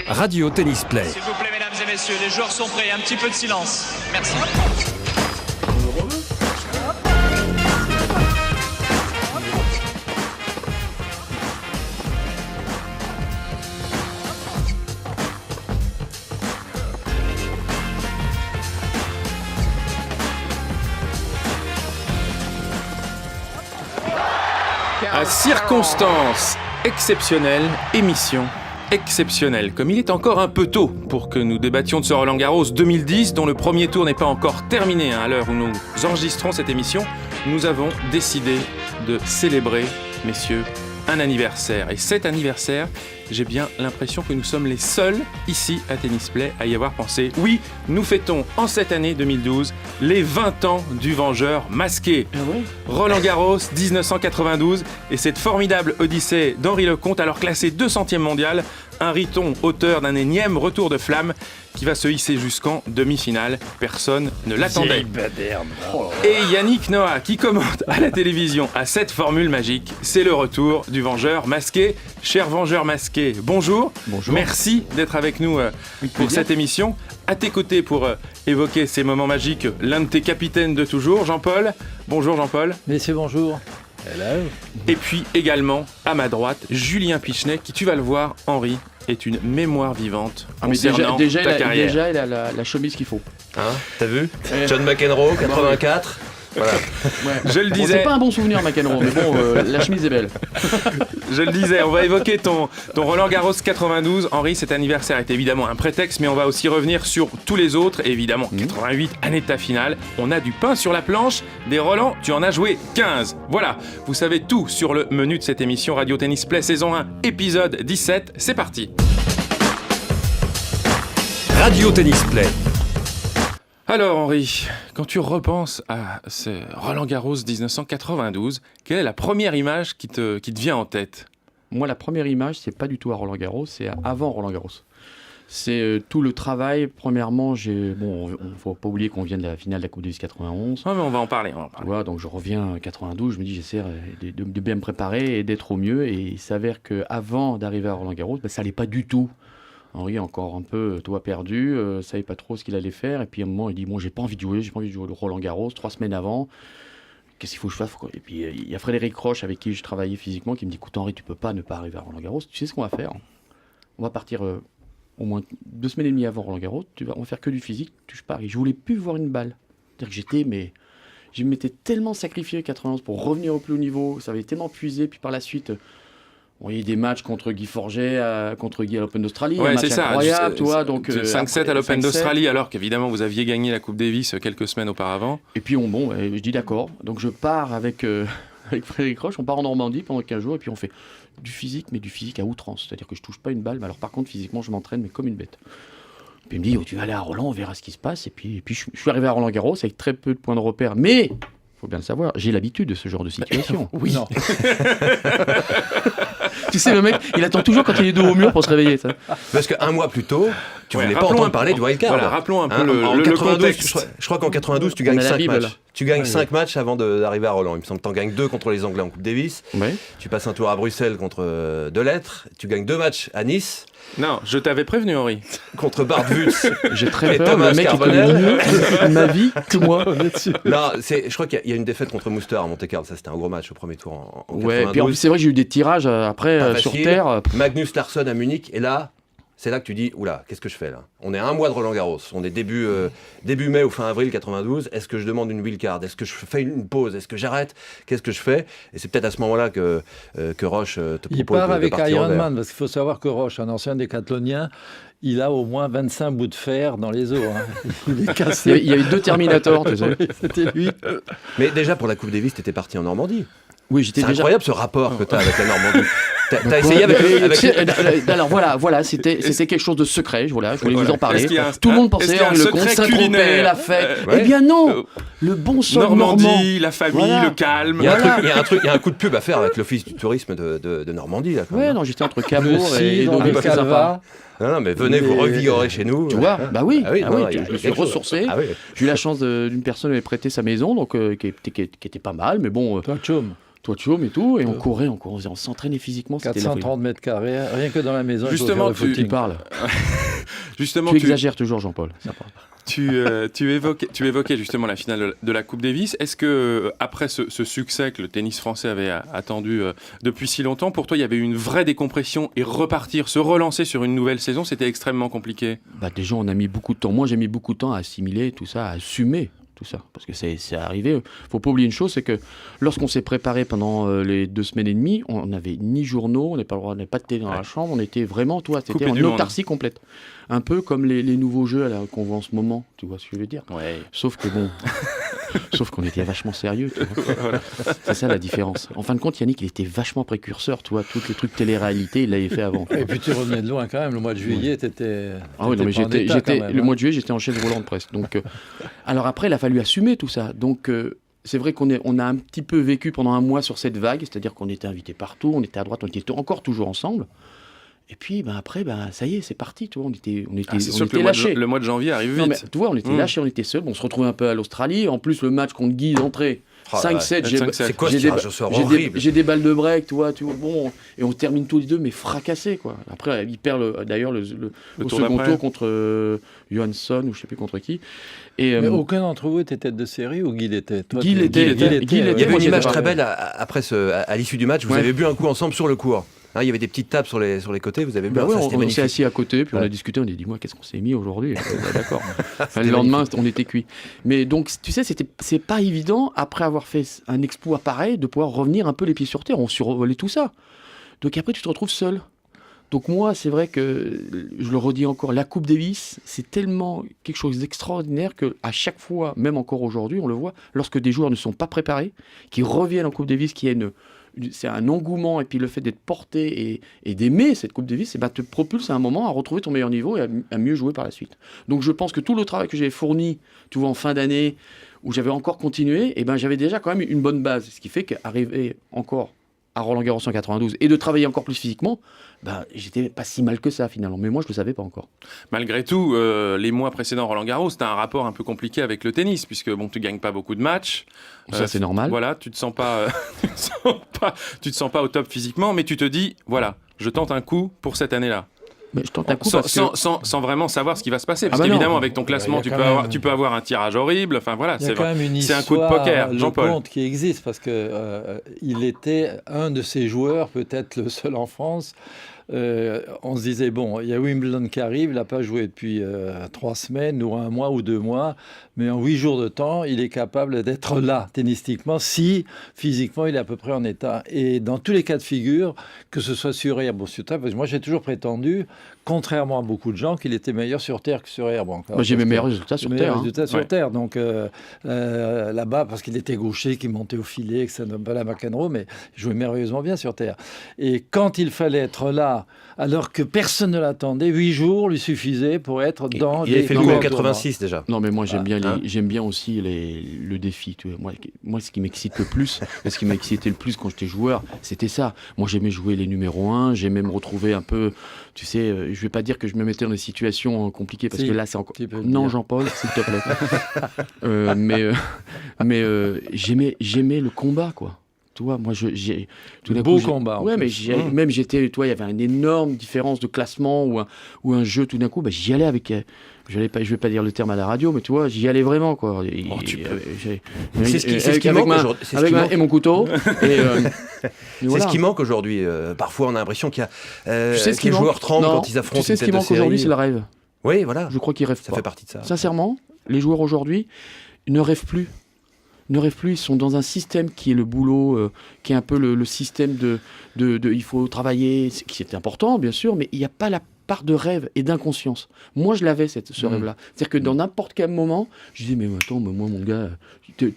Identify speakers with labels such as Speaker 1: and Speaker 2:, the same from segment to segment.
Speaker 1: Radio Tennis Play.
Speaker 2: S'il vous plaît, mesdames et messieurs, les joueurs sont prêts. Un petit peu de silence. Merci.
Speaker 3: À circonstances exceptionnelles, émission exceptionnelle. Comme il est encore un peu tôt pour que nous débattions de ce Roland-Garros 2010, dont le premier tour n'est pas encore terminé à l'heure où nous enregistrons cette émission, nous avons décidé de célébrer, messieurs, un anniversaire. Et cet anniversaire, j'ai bien l'impression que nous sommes les seuls ici à Tennis Play à y avoir pensé. Oui, nous fêtons en cette année 2012 les 20 ans du Vengeur masqué.
Speaker 4: Ah ouais.
Speaker 3: Roland-Garros 1992 et cette formidable odyssée d'Henri Lecomte, alors classé 200e mondial, un Riton auteur d'un énième retour de flamme qui va se hisser jusqu'en demi-finale. Personne ne l'attendait. Et Yannick Noah qui commente à la télévision à cette formule magique, c'est le retour du Vengeur masqué. Cher Vengeur masqué, bonjour.
Speaker 4: Bonjour.
Speaker 3: Merci d'être avec nous pour cette émission. À tes côtés pour évoquer ces moments magiques, l'un de tes capitaines de toujours, Jean-Paul. Bonjour Jean-Paul.
Speaker 5: Messieurs, bonjour. Hello.
Speaker 3: Et puis également, à ma droite, Julien Pichenet, qui, tu vas le voir, Henri, est une mémoire vivante concernant ta carrière.
Speaker 4: Déjà, il a la chemise qu'il faut.
Speaker 6: Hein, t'as vu John McEnroe, 84. Voilà.
Speaker 4: Ouais.
Speaker 3: Je le
Speaker 4: Bon,
Speaker 3: disais,
Speaker 4: c'est pas un bon souvenir, McEnroe, mais bon, la chemise est belle.
Speaker 3: je le disais, on va évoquer ton Roland-Garros 92. Henri, cet anniversaire est évidemment un prétexte, mais on va aussi revenir sur tous les autres. Et évidemment, 88, année de ta finale. On a du pain sur la planche. Des Roland, tu en as joué 15. Voilà, vous savez tout sur le menu de cette émission Radio Tennis Play, saison 1, épisode 17. C'est parti.
Speaker 1: Radio Tennis Play.
Speaker 3: Alors Henri, quand tu repenses à ce Roland-Garros 1992, quelle est la première image qui te vient en tête ?
Speaker 4: Moi, la première image, c'est pas du tout à Roland-Garros, c'est avant Roland-Garros. C'est tout le travail. Premièrement, faut pas oublier qu'on vient de la finale de la Coupe Davis 91.
Speaker 3: Non mais on va en parler.
Speaker 4: Voilà, donc je reviens en 92, je me dis j'essaie de bien me préparer et d'être au mieux. Et il s'avère qu'avant d'arriver à Roland-Garros, ça allait pas du tout. Henri encore un peu perdu, savait pas trop ce qu'il allait faire. Et puis à un moment, il dit bon, j'ai pas envie de jouer le Roland-Garros 3 semaines avant. Qu'est-ce qu'il faut que je fasse quoi ? Et puis il y a Frédéric Roche avec qui je travaillais physiquement qui me dit écoute Henri, tu peux pas ne pas arriver à Roland-Garros. Tu sais ce qu'on va faire ? On va partir au moins 2 semaines et demie avant Roland-Garros. On va faire que du physique. Je pars. Et je voulais plus voir une balle. C'est-à-dire que je m'étais tellement sacrifié 91 pour revenir au plus haut niveau. Ça avait tellement puisé. Puis par la suite. Il y a des matchs contre Guy Forget, contre Guy à l'Open d'Australie,
Speaker 3: ouais,
Speaker 4: un match
Speaker 3: c'est ça,
Speaker 4: incroyable, toi. Donc
Speaker 3: 5-7 à l'Open d'Australie, alors qu'évidemment vous aviez gagné la Coupe Davis quelques semaines auparavant.
Speaker 4: Et puis je dis d'accord. Donc je pars avec Frédéric Roche, on part en Normandie pendant 15 jours et puis on fait du physique, mais du physique à outrance. C'est-à-dire que je touche pas une balle, mais alors par contre physiquement je m'entraîne mais comme une bête. Puis il me dit tu vas aller à Roland, on verra ce qui se passe. Et puis je suis arrivé à Roland-Garros avec très peu de points de repère, mais faut bien le savoir, j'ai l'habitude de ce genre de situation.
Speaker 3: Oui.
Speaker 5: Non.
Speaker 4: Tu sais, le mec, il attend toujours quand il est dos au mur pour se réveiller. Ça.
Speaker 6: Parce qu'un mois plus tôt, tu voulais pas entendre parler du wildcard.
Speaker 3: Voilà, rappelons un peu
Speaker 6: en
Speaker 3: le
Speaker 6: 92,
Speaker 3: contexte.
Speaker 6: je crois qu'en 92, tu gagnes 5
Speaker 4: Bible,
Speaker 6: matchs. Tu gagnes 5 matchs avant d'arriver à Roland. Il me semble que tu en gagnes 2 contre les Anglais en Coupe Davis.
Speaker 4: Ouais.
Speaker 6: Tu passes un tour à Bruxelles contre Delettre. Tu gagnes 2 matchs à Nice.
Speaker 3: Non, je t'avais prévenu, Henri.
Speaker 6: Contre Bart Wutz.
Speaker 4: J'ai très
Speaker 6: Et
Speaker 4: peur,
Speaker 6: Thomas
Speaker 4: le mec
Speaker 6: Carbonel.
Speaker 4: il connaît mieux ma vie que moi.
Speaker 6: Non, je crois qu'il y a une défaite contre Mouster à Monte-Carlo. Ça, c'était un gros match au premier tour en 92.
Speaker 4: Ouais, puis en plus, c'est vrai que j'ai eu des tirages après
Speaker 6: Pas
Speaker 4: sur
Speaker 6: facile.
Speaker 4: terre.
Speaker 6: Magnus Larsson à Munich. Et là, c'est là que tu dis, oula, qu'est-ce que je fais là ? On est à un mois de Roland-Garros. On est début mai ou fin avril 92. Est-ce que je demande une wildcard ? Est-ce que je fais une pause ? Est-ce que j'arrête ? Qu'est-ce que je fais ? Et c'est peut-être à ce moment-là que Roche te propose
Speaker 5: Il part
Speaker 6: de
Speaker 5: avec
Speaker 6: partir en
Speaker 5: Ironman, parce qu'il faut savoir que Roche, un ancien décathlonien, il a au moins 25 bouts de fer dans les os. Hein. Il est cassé.
Speaker 4: Il y a eu 2 Terminators, tu sais.
Speaker 5: Oui, c'était lui.
Speaker 6: Mais déjà, pour la Coupe Davis, t'étais parti en Normandie.
Speaker 4: Oui, j'étais
Speaker 6: C'est
Speaker 4: déjà.
Speaker 6: incroyable ce rapport que t'as avec la Normandie. T'as essayé avec...
Speaker 4: Alors voilà, c'était quelque chose de secret. Je voulais vous en parler.
Speaker 3: Est-ce qu'il y a
Speaker 4: Tout le monde pensait
Speaker 3: un
Speaker 4: le
Speaker 3: secret
Speaker 4: compte Saint-Tropez,
Speaker 3: culinaire
Speaker 4: la fête.
Speaker 6: Ouais.
Speaker 4: Eh bien non, le bon sol normand.
Speaker 3: Normandie, la famille,
Speaker 4: Voilà.
Speaker 3: le calme.
Speaker 6: Il y a un coup de pub à faire avec l'Office du tourisme de Normandie. Là, quand
Speaker 4: Ouais,
Speaker 6: même.
Speaker 4: non, j'étais entre
Speaker 5: Le
Speaker 4: Cabourg et
Speaker 5: cidre,
Speaker 4: Deauville,
Speaker 5: le
Speaker 4: c'est sympa.
Speaker 5: calva.
Speaker 6: Non, mais venez vous revigorer chez nous.
Speaker 4: Tu vois, bah oui,
Speaker 6: Ah oui, non, il y a
Speaker 4: je me suis
Speaker 6: quelque chose.
Speaker 4: ressourcé.
Speaker 6: Ah oui.
Speaker 4: J'ai eu la chance d'une personne qui m'avait prêté sa maison, donc qui était pas mal, mais bon.
Speaker 5: Toi, Tchoum.
Speaker 4: toit de chaume et tout, et on courait, on s'entraînait physiquement. C'était
Speaker 5: 430 mètres carrés, rien que dans la maison.
Speaker 3: Justement,
Speaker 4: tu parles.
Speaker 3: Justement,
Speaker 4: Tu exagères toujours, Jean-Paul.
Speaker 3: Tu évoquais justement la finale de la Coupe Davis. Est-ce que après ce succès que le tennis français avait attendu depuis si longtemps, pour toi il y avait une vraie décompression et se relancer sur une nouvelle saison, c'était extrêmement compliqué?
Speaker 4: Déjà, on a mis beaucoup de temps. Moi, j'ai mis beaucoup de temps à assimiler tout ça, à assumer tout ça, parce que c'est arrivé. Faut pas oublier une chose, c'est que lorsqu'on s'est préparé pendant les 2 semaines et demie, on n'avait ni journaux, on n'avait pas de télé dans la chambre, on était vraiment, c'était en autarcie complète. Un peu comme les nouveaux jeux qu'on voit en ce moment, tu vois ce que je veux dire?
Speaker 3: Ouais.
Speaker 4: Sauf que bon, sauf qu'on était vachement sérieux, tu vois. Voilà. C'est ça la différence. En fin de compte, Yannick, il était vachement précurseur, tu vois, tous les trucs télé-réalité, il l'avait fait avant.
Speaker 5: Et puis tu revenais de loin quand même, le mois de juillet, t'étais
Speaker 4: oui, non, mais
Speaker 5: le
Speaker 4: mois de juillet, j'étais en chaise roulante presque. Donc, alors après, il a fallu assumer tout ça. Donc, c'est vrai qu'on a un petit peu vécu pendant un mois sur cette vague, c'est-à-dire qu'on était invités partout, on était à droite, on était encore toujours ensemble. Et puis après, ça y est, c'est parti, tu vois, on était lâchés.
Speaker 3: Le mois de janvier arrive vite.
Speaker 4: Non, mais, tu vois, on était lâchés, on était seuls, on se retrouvait un peu à l'Australie. En plus, le match contre Guy d'entrée, 5-7,
Speaker 6: c'est quoi ce tirage au sort horrible?
Speaker 4: j'ai des balles de break, tu vois, bon, et on termine tous les deux, mais fracassés, quoi. Après, il perd d'ailleurs le second tour contre Johansson, ou je sais plus contre qui.
Speaker 5: Mais aucun d'entre vous était tête de série ou Guy l'était?
Speaker 4: Guy l'était.
Speaker 6: Il y avait une image très belle après à l'issue du match, vous avez bu un coup ensemble sur le court. Il y avait des petites tables sur les côtés, vous avez bu.
Speaker 4: On s'est assis à côté, puis on a discuté, on a dit, moi, qu'est-ce qu'on s'est mis aujourd'hui? D'accord. Le lendemain, on était cuit. Mais donc, tu sais, c'est pas évident, après avoir fait un exploit pareil, de pouvoir revenir un peu les pieds sur terre. On survolait tout ça. Donc après, tu te retrouves seul. Donc moi, c'est vrai que, je le redis encore, la Coupe Davis, c'est tellement quelque chose d'extraordinaire qu'à chaque fois, même encore aujourd'hui, on le voit, lorsque des joueurs ne sont pas préparés, qui reviennent en Coupe Davis, c'est un engouement, et puis le fait d'être porté et d'aimer cette Coupe Davis, te propulse à un moment à retrouver ton meilleur niveau et à mieux jouer par la suite. Donc je pense que tout le travail que j'avais fourni, tu vois, en fin d'année, où j'avais encore continué, j'avais déjà quand même une bonne base. Ce qui fait qu'arriver encore à Roland-Garros en 92 et de travailler encore plus physiquement, j'étais pas si mal que ça finalement, mais moi je le savais pas encore.
Speaker 3: Malgré tout, les mois précédents Roland-Garros, tu as un rapport un peu compliqué avec le tennis, puisque tu gagnes pas beaucoup de matchs.
Speaker 4: Ça c'est normal.
Speaker 3: Voilà, tu te sens pas au top physiquement, mais tu te dis, voilà, je tente un coup pour cette année-là.
Speaker 4: Mais je tente un coup
Speaker 3: sans vraiment savoir ce qui va se passer, parce qu'évidemment avec ton classement tu peux avoir un tirage horrible, enfin voilà, c'est un coup de poker. Jean-Paul,
Speaker 5: le conte qui existe, parce que il était un de ces joueurs, peut-être le seul en France. On se disait, bon, il y a Wimbledon qui arrive, il n'a pas joué depuis 3 semaines ou 1 mois ou 2 mois, mais en 8 jours de temps, il est capable d'être là, tennistiquement, si physiquement il est à peu près en état. Et dans tous les cas de figure, que ce soit sur herbe ou sur terre, parce que moi j'ai toujours prétendu, contrairement à beaucoup de gens, qu'il était meilleur sur terre que sur herbe.
Speaker 4: Moi j'ai mes meilleurs résultats sur terre.
Speaker 5: Donc là-bas, parce qu'il était gaucher, qu'il montait au filet, que ça ne pas la McEnroe, mais il jouait merveilleusement bien sur terre. Et quand il fallait être là, alors que personne ne l'attendait, 8 jours lui suffisaient pour être dans
Speaker 6: il a fait le coup en 86 déjà.
Speaker 4: Non mais moi j'aime bien aussi le défi. Tu vois. Moi ce qui m'excite le plus, ce qui m'a excité le plus quand j'étais joueur, c'était ça. Moi j'aimais jouer les numéros 1, j'aimais me retrouver un peu, tu sais, je vais pas dire que je me mettais dans des situations compliquées, parce que là c'est encore... Non Jean-Paul, s'il te plaît. Mais j'aimais le combat, quoi. Tu vois, moi,
Speaker 5: combat.
Speaker 4: Ouais, mais même j'étais, toi, il y avait une énorme différence de classement ou un jeu tout d'un coup, j'y allais avec. Je vais pas dire le terme à la radio, mais tu vois, j'y allais vraiment, quoi.
Speaker 6: C'est ce qui manque aujourd'hui.
Speaker 4: Et mon couteau.
Speaker 6: C'est ce qui manque aujourd'hui. Parfois, on a l'impression qu'il y a les joueurs tremblent quand ils affrontent.
Speaker 4: Tu sais ce qui manque aujourd'hui, c'est le rêve.
Speaker 6: Oui, voilà.
Speaker 4: Je crois qu'ils rêvent pas.
Speaker 6: Ça fait partie de ça.
Speaker 4: Sincèrement, les joueurs aujourd'hui ne rêvent plus. Ils sont dans un système qui est le boulot, qui est un peu le système de il faut travailler, qui est important bien sûr, mais il n'y a pas la part de rêve et d'inconscience. Moi je l'avais ce rêve-là. C'est-à-dire que dans n'importe quel moment, je disais mais attends, moi mon gars,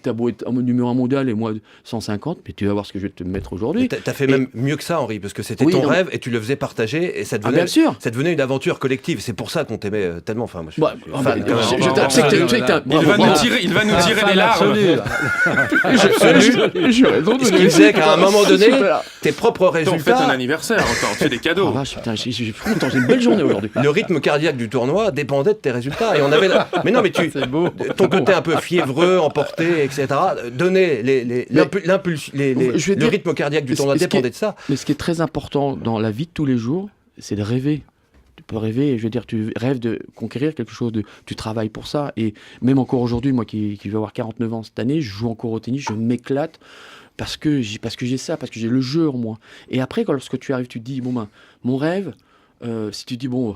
Speaker 4: t'as beau être numéro 1 mondial et moi 150, mais tu vas voir ce que je vais te mettre aujourd'hui.
Speaker 6: T'as fait même mieux que ça, Henri, parce que c'était ton rêve et tu le faisais partager et ça devenait une aventure collective. C'est pour ça qu'on t'aimait tellement. Enfin, moi,
Speaker 3: il va nous tirer les larmes.
Speaker 6: Ce qui faisait qu'à un moment donné, tes propres résultats.
Speaker 3: On fête un anniversaire encore, tu fais des cadeaux.
Speaker 4: Putain, j'ai une belle journée aujourd'hui.
Speaker 6: Le rythme cardiaque du tournoi dépendait de tes résultats. Et on avait mais non, mais
Speaker 5: C'est beau.
Speaker 6: ton côté un peu fiévreux, emporté, etc. donnait le rythme cardiaque du tournoi dépendait de ça.
Speaker 4: Mais ce qui est très important dans la vie de tous les jours, c'est de rêver. Tu peux rêver, je veux dire, tu rêves de conquérir quelque chose, tu travailles pour ça. Et même encore aujourd'hui, moi qui vais avoir 49 ans cette année, je joue encore au tennis, je m'éclate parce que j'ai ça, parce que j'ai le jeu en moi. Et après, lorsque tu arrives, tu te dis, bon ben, mon rêve, si tu te dis, bon,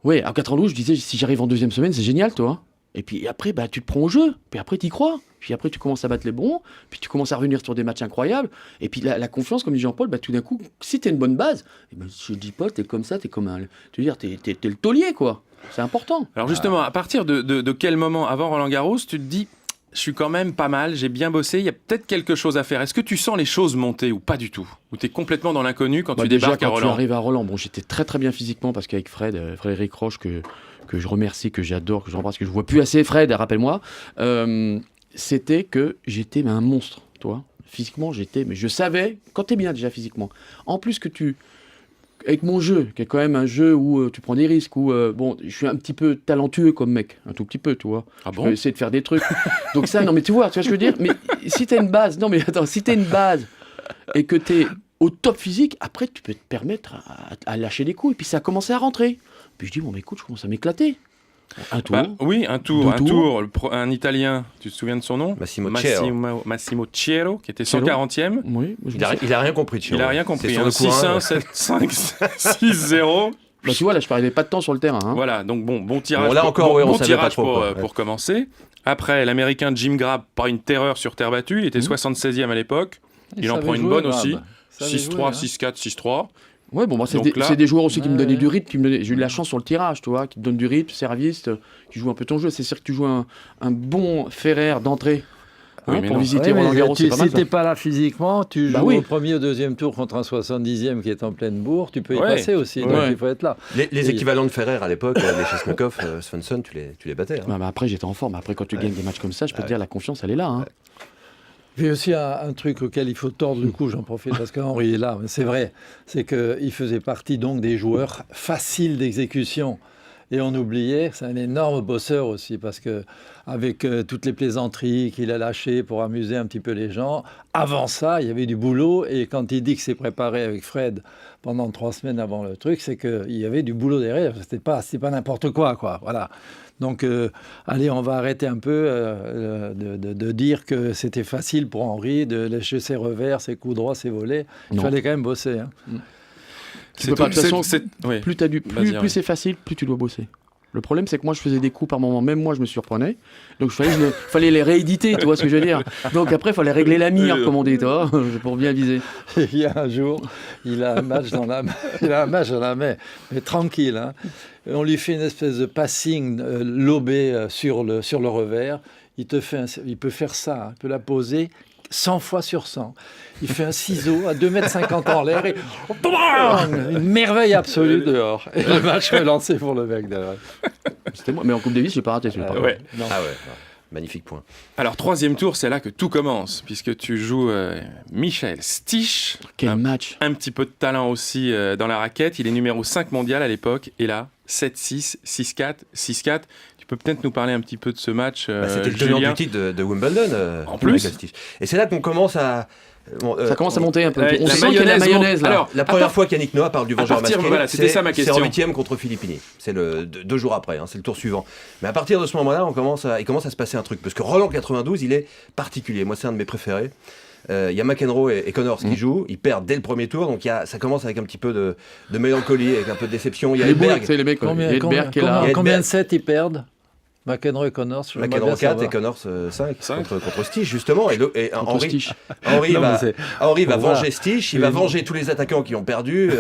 Speaker 4: ouais, à 92, je disais, si j'arrive en deuxième semaine, c'est génial, toi. Et puis après, bah, tu te prends au jeu, puis après, tu y crois. Puis après, tu commences à battre les bons, puis tu commences à revenir sur des matchs incroyables. Et puis la confiance, comme dit Jean-Paul, bah, tout d'un coup, si tu as une bonne base, eh ben, je dis pas, tu es comme ça, tu es comme un. Tu veux dire, tu es le taulier, quoi. C'est important.
Speaker 3: Alors justement, à partir de quel moment, avant Roland-Garros, tu te dis, je suis quand même pas mal, j'ai bien bossé, il y a peut-être quelque chose à faire. Est-ce que tu sens les choses monter ou pas du tout? Ou tu es complètement dans l'inconnu quand tu débarques à Roland?
Speaker 4: Quand tu arrives à Roland, bon, j'étais très très bien physiquement parce qu'avec Frédéric Roche, que je remercie, que j'adore, que j'embrasse, que je vois plus assez Fred, rappelle-moi, c'était que j'étais un monstre, toi. Physiquement, mais je savais, quand tu es bien déjà physiquement, en plus que avec mon jeu, qui est quand même un jeu où tu prends des risques, où bon, je suis un petit peu talentueux comme mec, un tout petit peu, tu vois.
Speaker 3: Ah bon?
Speaker 4: Je peux essayer de faire des trucs. Donc ça, non mais tu vois ce que je veux dire. Mais si t'as une base, si t'as une base et que t'es au top physique, après tu peux te permettre à lâcher des coups. Et puis ça a commencé à rentrer. Puis je dis bon, mais écoute, je commence à m'éclater. Un tour.
Speaker 3: Bah, oui, un tour. Un Italien, tu te souviens de son nom? Massimo Ciero, qui était 140e.
Speaker 4: Oui.
Speaker 6: Il a rien compris.
Speaker 3: Il a rien compris. 6-1, 7-5, 6-0.
Speaker 4: Bah, tu vois, là, je perdais pas de temps sur le terrain. Hein.
Speaker 3: Voilà, donc bon tirage.
Speaker 6: Bon, là encore, on savait pas trop.
Speaker 3: Pour commencer. Après, l'Américain Jim Grab, par une terreur sur terre battue, il était 76e à l'époque. Il en prend une bonne aussi. 6-3, 6-4, 6-3.
Speaker 4: Ouais, bon, moi, c'est des joueurs aussi qui me donnaient du rythme. J'ai eu de la chance sur le tirage, tu vois, qui te donnent du rythme, service, qui jouent un peu ton jeu. C'est sûr que tu joues un bon Ferrer d'entrée. Pour visiter Roland-Garros, c'est pas mal.
Speaker 5: Si t'es pas là physiquement, tu joues au premier ou deuxième tour contre un 70e qui est en pleine bourre, tu peux y passer aussi, donc il faut être là.
Speaker 6: Les équivalents de Ferrer à l'époque, les Chesnokov, Svensson, tu les battais. Hein.
Speaker 4: Bah, après, j'étais en forme. Après, quand tu gagnes des matchs comme ça, je peux te dire, la confiance, elle est là. Hein.
Speaker 5: Il y a aussi un truc auquel il faut tordre le cou, j'en profite parce qu'Henri est là, mais c'est vrai, c'est qu'il faisait partie donc des joueurs faciles d'exécution. Et on oubliait, c'est un énorme bosseur aussi, parce que avec toutes les plaisanteries qu'il a lâchées pour amuser un petit peu les gens, avant ça, il y avait du boulot. Et quand il dit que c'est préparé avec Fred pendant 3 semaines avant le truc, c'est qu'il y avait du boulot derrière. C'était pas n'importe quoi, voilà. Donc, allez, on va arrêter un peu de dire que c'était facile pour Henri de lâcher ses revers, ses coups droits, ses volets. Il fallait quand même bosser. Hein.
Speaker 4: Plus c'est facile, plus tu dois bosser. Le problème, c'est que moi, je faisais des coups par moment, même moi, je me surprenais. Donc, fallait les rééditer, tu vois ce que je veux dire. Donc, après, il fallait régler la mire, comme on dit, toi, pour bien viser.
Speaker 5: Et il y a un jour, il a un match dans la main, mais tranquille. Hein. On lui fait une espèce de passing lobé sur le revers. Il peut faire ça, il peut la poser 100 fois sur 100. Il fait un ciseau à 2,50 m en l'air et une merveille absolue dehors. Et le match est lancé pour le mec derrière.
Speaker 4: C'était moi, mais en Coupe Davis, je n'ai pas raté celui-là.
Speaker 6: Magnifique point.
Speaker 3: Alors, 3e tour, c'est là que tout commence, puisque tu joues Michael Stich.
Speaker 4: Quel match!
Speaker 3: Un petit peu de talent aussi dans la raquette. Il est numéro 5 mondial à l'époque. Et là, 7-6, 6-4, 6-4. Tu peux peut-être nous parler un petit peu de ce match,
Speaker 6: c'était le tenant du titre de Wimbledon.
Speaker 3: En plus.
Speaker 6: Et c'est là qu'on commence à...
Speaker 4: ça commence à monter un peu.
Speaker 3: On sent qu'il y a la mayonnaise là.
Speaker 6: Alors, la première fois qu'Yannick Noah parle du vengeur masqué,
Speaker 3: c'était ça ma question.
Speaker 6: C'est en 8e contre Filippini. C'est 2 jours après, hein, c'est le tour suivant. Mais à partir de ce moment-là, il commence à se passer un truc. Parce que Roland 92, il est particulier. Moi, c'est un de mes préférés. Il y a McEnroe et Connors qui jouent. Ils perdent dès le premier tour. Donc ça commence avec un petit peu de mélancolie, avec un peu de déception. Il y a Edberg.
Speaker 4: C'est les mecs, combien
Speaker 5: de sets ils perdent? McEnroe et Connors.
Speaker 6: McEnroe 4 et Connors 5 contre Stich, justement. Et Henri va venger Stich, il va venger tous les attaquants qui ont perdu.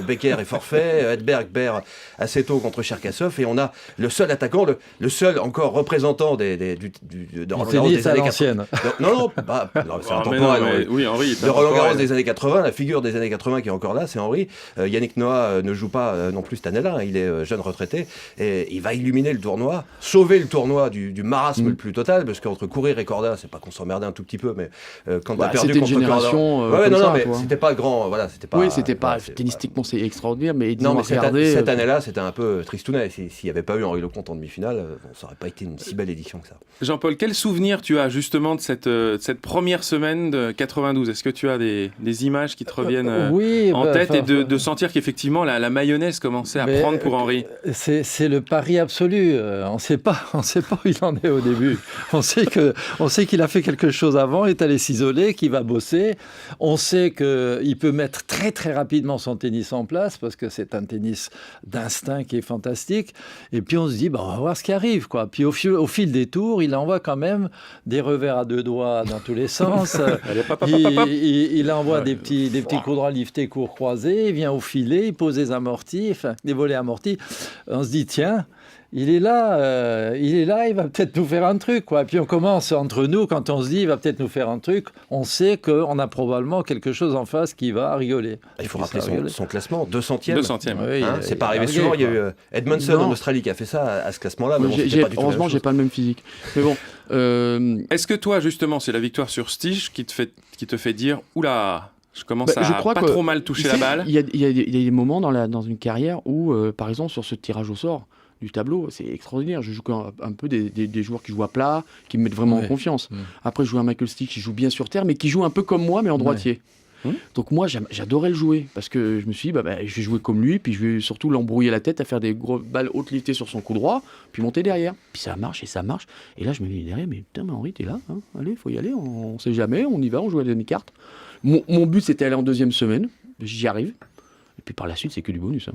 Speaker 6: Becker est forfait, Edberg perd assez tôt contre Cherkassov. Et on a le seul attaquant, le seul encore représentant de Roland-Garros des années 80. Non, c'est intemporel.
Speaker 3: Oui, Henri.
Speaker 6: De Roland-Garros des années 80, la figure des années 80 qui est encore là, c'est Henri. Yannick Noah ne joue pas non plus cette année-là. Il est jeune retraité. Et il va illuminer le tournoi, sauver sauvé le tournoi du marasme le plus total, parce qu'entre courir et Corda, c'est pas qu'on s'emmerdait un tout petit peu, mais quand t'as perdu
Speaker 4: c'était
Speaker 6: contre
Speaker 4: une génération
Speaker 6: Corda...
Speaker 4: comme ça,
Speaker 6: mais
Speaker 4: toi.
Speaker 6: c'était pas grand, voilà, c'était pas...
Speaker 4: Oui, c'était pas...
Speaker 6: c'est
Speaker 4: Tennistiquement, c'est extraordinaire, mais
Speaker 6: Non, mais
Speaker 4: regarder...
Speaker 6: cette année-là, c'était un peu tristounet. S'il n'y avait pas eu Henri Lecomte en demi-finale, ça n'aurait pas été une si belle édition que ça.
Speaker 3: Jean-Paul, quel souvenir tu as justement de cette première semaine de 92 ? Est-ce que tu as des images qui te reviennent en tête et de sentir qu'effectivement la mayonnaise commençait à prendre pour Henri ?
Speaker 5: C'est le pari absolu. On ne sait pas où il en est au début. On sait qu'il a fait quelque chose avant, est allé s'isoler, qu'il va bosser. On sait qu'il peut mettre très très rapidement son tennis en place parce que c'est un tennis d'instinct qui est fantastique. Et puis on se dit, on va voir ce qui arrive, quoi. Puis au fil des tours, il envoie quand même des revers à deux doigts dans tous les sens. Il envoie des petits coups droits liftés, courts croisés. Il vient au filet, il pose des amortis, des volets amortis. On se dit, tiens, il est là, il va peut-être nous faire un truc, quoi. Et puis on commence entre nous, quand on se dit, il va peut-être nous faire un truc, on sait qu'on a probablement quelque chose en face qui va rigoler.
Speaker 6: Il faut rappeler son classement, 200e.
Speaker 3: 200e.
Speaker 5: Oui,
Speaker 6: c'est pas arrivé souvent. Il y a eu Edmondson en Australie qui a fait ça à ce classement-là. Mais
Speaker 4: heureusement, j'ai pas le même physique. Mais bon.
Speaker 3: Est-ce que toi, justement, c'est la victoire sur Stich qui te fait dire, oula, je commence à pas trop mal toucher la balle.
Speaker 4: Il y a des moments dans une carrière où, par exemple, sur ce tirage au sort du tableau, c'est extraordinaire. Je joue un peu des joueurs qui jouent à plat, qui me mettent vraiment en confiance. Après, je joue un Michael Stich qui joue bien sur terre, mais qui joue un peu comme moi, mais en droitier. Donc moi, j'adorais le jouer, parce que je me suis dit, je vais jouer comme lui, puis je vais surtout l'embrouiller la tête à faire des grosses balles hautes liftées sur son coup droit, puis monter derrière. Puis ça marche. Et là, je me dis derrière, mais putain, Henri, t'es là, hein, allez, faut y aller, on sait jamais, on y va, on joue à la demi-carte. Mon but, c'était aller en deuxième semaine, j'y arrive. Et puis par la suite, c'est que du bonus.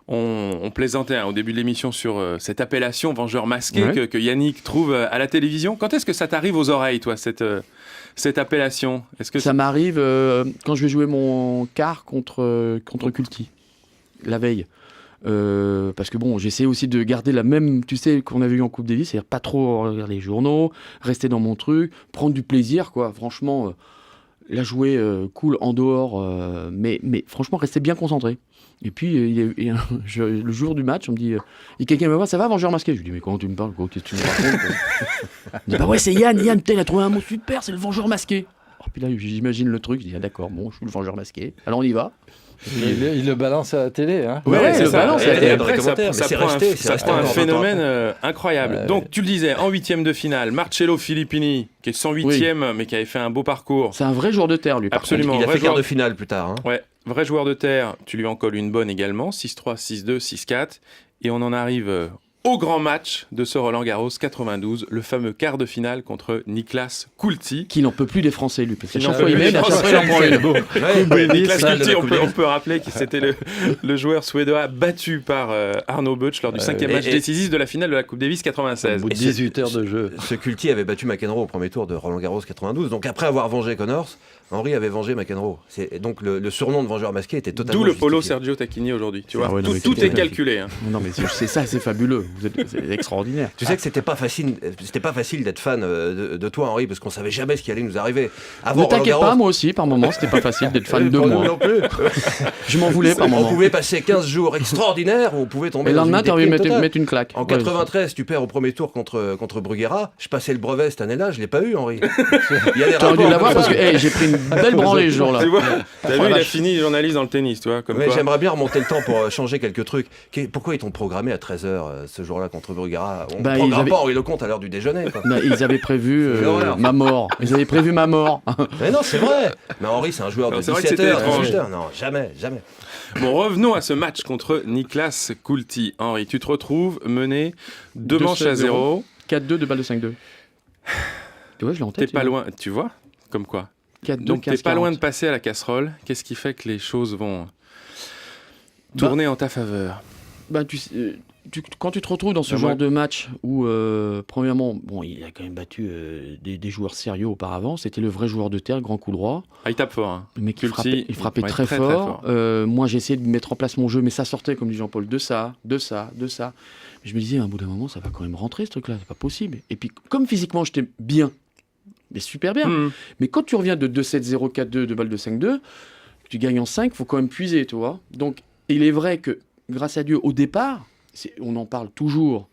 Speaker 3: On plaisantait au début de l'émission sur cette appellation vengeur masqué que Yannick trouve à la télévision. Quand est-ce que ça t'arrive aux oreilles, toi, cette appellation ?
Speaker 4: Ça m'arrive quand je vais jouer mon quart contre Culti, la veille. Parce que j'essaie aussi de garder la même, tu sais, qu'on avait eu en Coupe Davis, c'est-à-dire pas trop regarder les journaux, rester dans mon truc, prendre du plaisir, quoi. Franchement, la jouer cool en dehors, mais franchement, rester bien concentré. Et puis, le jour du match, on me dit, et quelqu'un me voit, ça va, vengeur masqué ? Je lui dis, mais comment tu me parles, quoi ? Qu'est-ce que tu me racontes ? Il me dit, ouais, c'est Yann, il a trouvé un mot super, c'est le vengeur masqué. Puis là, j'imagine le truc, je dis, d'accord, je suis le vengeur masqué. Alors on y va.
Speaker 5: Il le balance à la télé. Hein.
Speaker 3: Ouais, c'est ça.
Speaker 6: Et
Speaker 3: après, ça prend un phénomène
Speaker 6: après.
Speaker 3: incroyable. Donc, tu le disais, en 8e de finale, Marcello Filippini, qui est 108e, mais qui avait fait un beau parcours.
Speaker 4: C'est un vrai joueur de terre, lui.
Speaker 3: Absolument.
Speaker 6: Il a fait quart de finale plus tard.
Speaker 3: Ouais, vrai joueur de terre. Tu lui en colles une bonne également, 6-3, 6-2, 6-4. Et on en arrive au grand match de ce Roland-Garros 92, le fameux quart de finale contre Niklas Kulti.
Speaker 4: Qui n'en peut plus des Français, lui. Parce qu'à chaque
Speaker 3: fois, il
Speaker 4: met, à chaque fois, il en prend une.
Speaker 3: Niklas Kulti, on peut rappeler que c'était le joueur suédois battu par Arnaud Butch lors du 5e match décisif de la finale de la Coupe Davis 96.
Speaker 5: Au bout de 18 heures de jeu.
Speaker 6: Ce Kulti avait battu McEnroe au premier tour de Roland-Garros 92. Donc après avoir vengé Connors, Henri avait vengé McEnroe. Donc le surnom de vengeur masqué était totalement
Speaker 3: d'où le polo
Speaker 6: justifié.
Speaker 3: Sergio Tacchini aujourd'hui. Tu vois,
Speaker 4: tout
Speaker 3: est calculé. Hein.
Speaker 4: Non, mais c'est ça, c'est fabuleux. C'est extraordinaire.
Speaker 6: Tu sais que c'était pas facile d'être fan de toi, Henri, parce qu'on savait jamais ce qui allait nous arriver.
Speaker 4: Ne t'inquiète pas, moi aussi, par moment, c'était pas facile d'être fan de moi.
Speaker 6: Non plus.
Speaker 4: Je m'en voulais par moment.
Speaker 6: On pouvait passer 15 jours extraordinaires où on pouvait tomber.
Speaker 4: Et le
Speaker 6: dans
Speaker 4: lendemain,
Speaker 6: une
Speaker 4: t'as envie de
Speaker 6: déprime
Speaker 4: mettre une claque.
Speaker 6: En 93, tu perds au premier tour contre Bruguera. Je passais le brevet cette année-là, je l'ai pas eu, Henri.
Speaker 4: T'aurais dû l'avoir parce que j'ai pris une belle branlée ce jour-là.
Speaker 3: Tu vois, t'as vu, il a fini journaliste dans le tennis, tu vois.
Speaker 6: J'aimerais bien remonter le temps pour changer quelques trucs. Pourquoi ils t'ont programmé à 13h ce jour-là contre Bruguera ? On ne programme pas Henri Lecomte à l'heure du déjeuner.
Speaker 4: Ils avaient prévu ma mort. Ils avaient prévu ma mort.
Speaker 6: Mais non, c'est vrai. Mais Henri, c'est un joueur de 17h. Non, jamais.
Speaker 3: Bon, revenons à ce match contre Niklas Kulti. Henri, tu te retrouves mené 2 manches à 0.
Speaker 4: 4-2 de balle de 5-2. Tu vois, je l'ai en tête.
Speaker 3: T'es pas loin, tu vois, comme quoi.
Speaker 4: 4-2,
Speaker 3: donc
Speaker 4: 15,
Speaker 3: t'es pas
Speaker 4: 40.
Speaker 3: loin de passer à la casserole. Qu'est-ce qui fait que les choses vont tourner en ta faveur ?
Speaker 4: Quand tu te retrouves dans ce genre de match où, premièrement, il a quand même battu des joueurs sérieux auparavant, c'était le vrai joueur de terre, grand coup droit.
Speaker 3: Ah, il tape fort. Hein.
Speaker 4: Le mec, il frappait très fort. Moi, j'ai essayé de mettre en place mon jeu, mais ça sortait, comme dit Jean-Paul, de ça. Je me disais, à un bout d'un moment, ça va quand même rentrer, ce truc-là, c'est pas possible. Et puis, comme physiquement, j'étais bien, mais super bien. Mais quand tu reviens de 2-7-0, 4-2, de balle de 5-2, tu gagnes en 5, il faut quand même puiser, tu vois. Donc, il est vrai que, grâce à Dieu, au départ, on en parle toujours,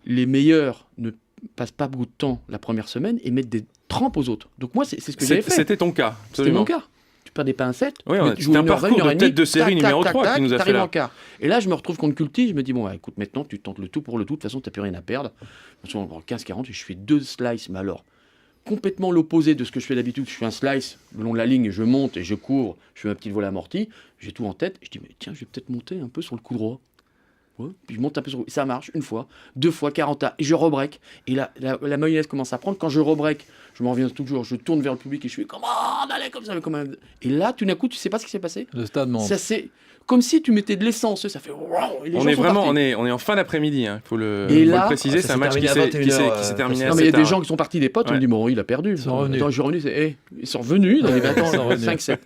Speaker 4: les meilleurs ne passent pas beaucoup de temps la première semaine et mettent des trempes aux autres. Donc moi, c'est ce que j'avais fait.
Speaker 3: C'était ton cas,
Speaker 4: C'était
Speaker 3: absolument.
Speaker 4: mon cas. Tu perds des pincettes.
Speaker 3: Oui,
Speaker 4: mais tu joues
Speaker 3: c'était un
Speaker 4: une heure,
Speaker 3: parcours
Speaker 4: une heure
Speaker 3: de
Speaker 4: et
Speaker 3: tête
Speaker 4: demie,
Speaker 3: de série
Speaker 4: tac,
Speaker 3: numéro
Speaker 4: tac,
Speaker 3: 3
Speaker 4: tac,
Speaker 3: qui nous a fait
Speaker 4: t'arrives
Speaker 3: là.
Speaker 4: en quart. Et là, je me retrouve contre Culti, je me dis, bon, écoute, maintenant, tu tentes le tout pour le tout. De toute façon, tu n'as plus rien à perdre. De toute façon, en 15-40, je fais 2 slices, mais alors, complètement l'opposé de ce que je fais d'habitude. Je fais un slice le long de la ligne, je monte et je couvre, je fais ma petite volée amortie, j'ai tout en tête. Je dis, mais tiens, je vais peut-être monter un peu sur le coup droit. Ouais. Puis je monte un peu sur le coup. Ça marche, une fois, 2 fois, 40 A, et je rebreak. Et la mayonnaise commence à prendre. Quand je rebreak, je me reviens toujours, je tourne vers le public et je fais, comment allez comme ça, mais comme un... Et là, tout d'un coup, tu sais pas ce qui s'est passé.
Speaker 5: Le stade monte.
Speaker 4: Ça c'est comme si tu mettais de l'essence, ça fait wow, et les
Speaker 3: On
Speaker 4: gens
Speaker 3: est
Speaker 4: sont
Speaker 3: vraiment,
Speaker 4: partis.
Speaker 3: on est en fin d'après-midi, hein. Faut le
Speaker 4: ça
Speaker 3: préciser, c'est un
Speaker 6: s'est
Speaker 3: match qui
Speaker 6: terminé à
Speaker 3: s'est
Speaker 6: 21h,
Speaker 3: terminé à
Speaker 4: Non mais il y a
Speaker 3: 7
Speaker 4: des
Speaker 3: heures.
Speaker 4: gens qui sont partis des potes, on
Speaker 3: Ouais.
Speaker 4: me dit bon il a perdu.
Speaker 5: Ils sont revenus.
Speaker 4: Attends, je suis revenu, ils sont revenus, ils
Speaker 5: Ils sont revenus.
Speaker 4: 5-7.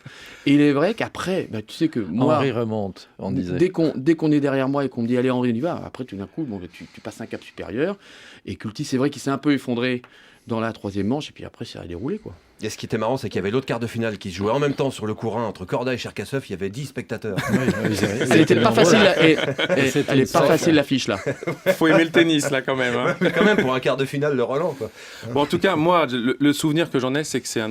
Speaker 4: Et il est vrai qu'après, bah, tu sais que moi,
Speaker 5: Henri remonte, on disait.
Speaker 4: dès qu'on est derrière moi et qu'on me dit allez Henri on y va, après tout d'un coup bon, bah, tu passes un cap supérieur. Et Culti c'est vrai qu'il s'est un peu effondré dans la troisième manche et puis après ça a déroulé quoi.
Speaker 6: Et ce qui était marrant, c'est qu'il y avait l'autre quart de finale qui se jouait en même temps sur le courant entre Corda et Cherkassov. Il y avait 10 spectateurs.
Speaker 4: C'était pas facile,
Speaker 5: C'était
Speaker 4: elle est
Speaker 5: une
Speaker 4: pas
Speaker 5: sorte.
Speaker 4: facile l'affiche là.
Speaker 3: Faut aimer le tennis là quand même, hein.
Speaker 6: Quand même pour un quart de finale, le Roland, quoi.
Speaker 3: Bon, en tout cas, moi, le souvenir que j'en ai, c'est que c'est un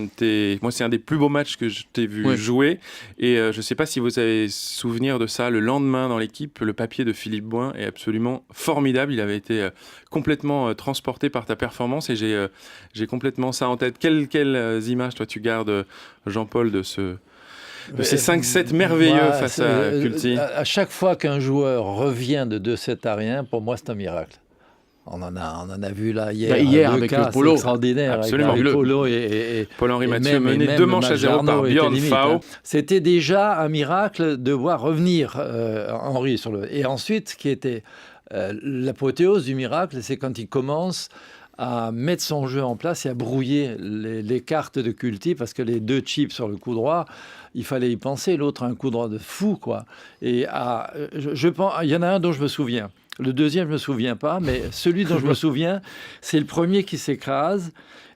Speaker 3: des plus beaux matchs que je t'ai vu
Speaker 4: Ouais.
Speaker 3: jouer. Et je sais pas si vous avez souvenir de ça. Le lendemain, dans l'équipe, le papier de Philippe Boin est absolument formidable. Il avait été complètement transporté par ta performance et j'ai complètement ça en tête. Quelles images, toi, tu gardes, Jean-Paul, de ces 5-7 merveilleux
Speaker 5: Moi,
Speaker 3: face à Culti?
Speaker 5: À chaque fois qu'un joueur revient de 2-7 à rien, pour moi, c'est un miracle. On en a vu là hier.
Speaker 4: Bah, hier,
Speaker 5: deux
Speaker 4: avec
Speaker 5: cas,
Speaker 4: le Polo.
Speaker 5: c'est extraordinaire.
Speaker 3: Absolument.
Speaker 5: Avec
Speaker 3: Le-
Speaker 5: Polo et
Speaker 3: Paul-Henri
Speaker 5: et
Speaker 3: Mathieu mené
Speaker 5: même
Speaker 3: 2 manches à 0 par
Speaker 5: Majarno était
Speaker 3: Björn
Speaker 5: limite,
Speaker 3: Fau.
Speaker 5: hein. C'était déjà un miracle de voir revenir Henri sur le. Et ensuite, ce qui était l'apothéose du miracle, c'est quand il commence à mettre son jeu en place et à brouiller les cartes de Culti, parce que les 2 chips sur le coup droit, il fallait y penser. L'autre a un coup droit de fou, quoi. Et je pense, il y en a un dont je me souviens. Le deuxième, je ne me souviens pas, mais celui dont je me souviens, c'est le premier qui s'écrase.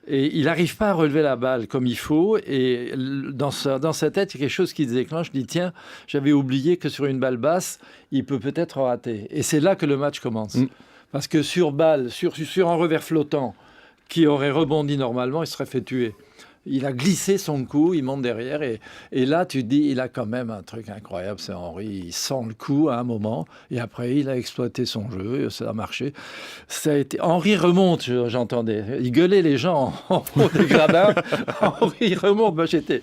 Speaker 5: Et il n'arrive pas à relever la balle comme il faut. Et dans sa tête, il y a quelque chose qui se déclenche. Il dit, tiens, j'avais oublié que sur une balle basse, il peut peut-être rater. Et c'est là que le match commence. Parce que sur balle, sur un revers flottant, qui aurait rebondi normalement, il serait fait tuer. Il a glissé son coup, il monte derrière. Et là, tu te dis, il a quand même un truc incroyable, c'est Henri. Il sent le coup à un moment. Et après, il a exploité son jeu. Ça a marché. Henri remonte, j'entendais. Il gueulait les gens en haut des gradins. Henri remonte. Moi, j'étais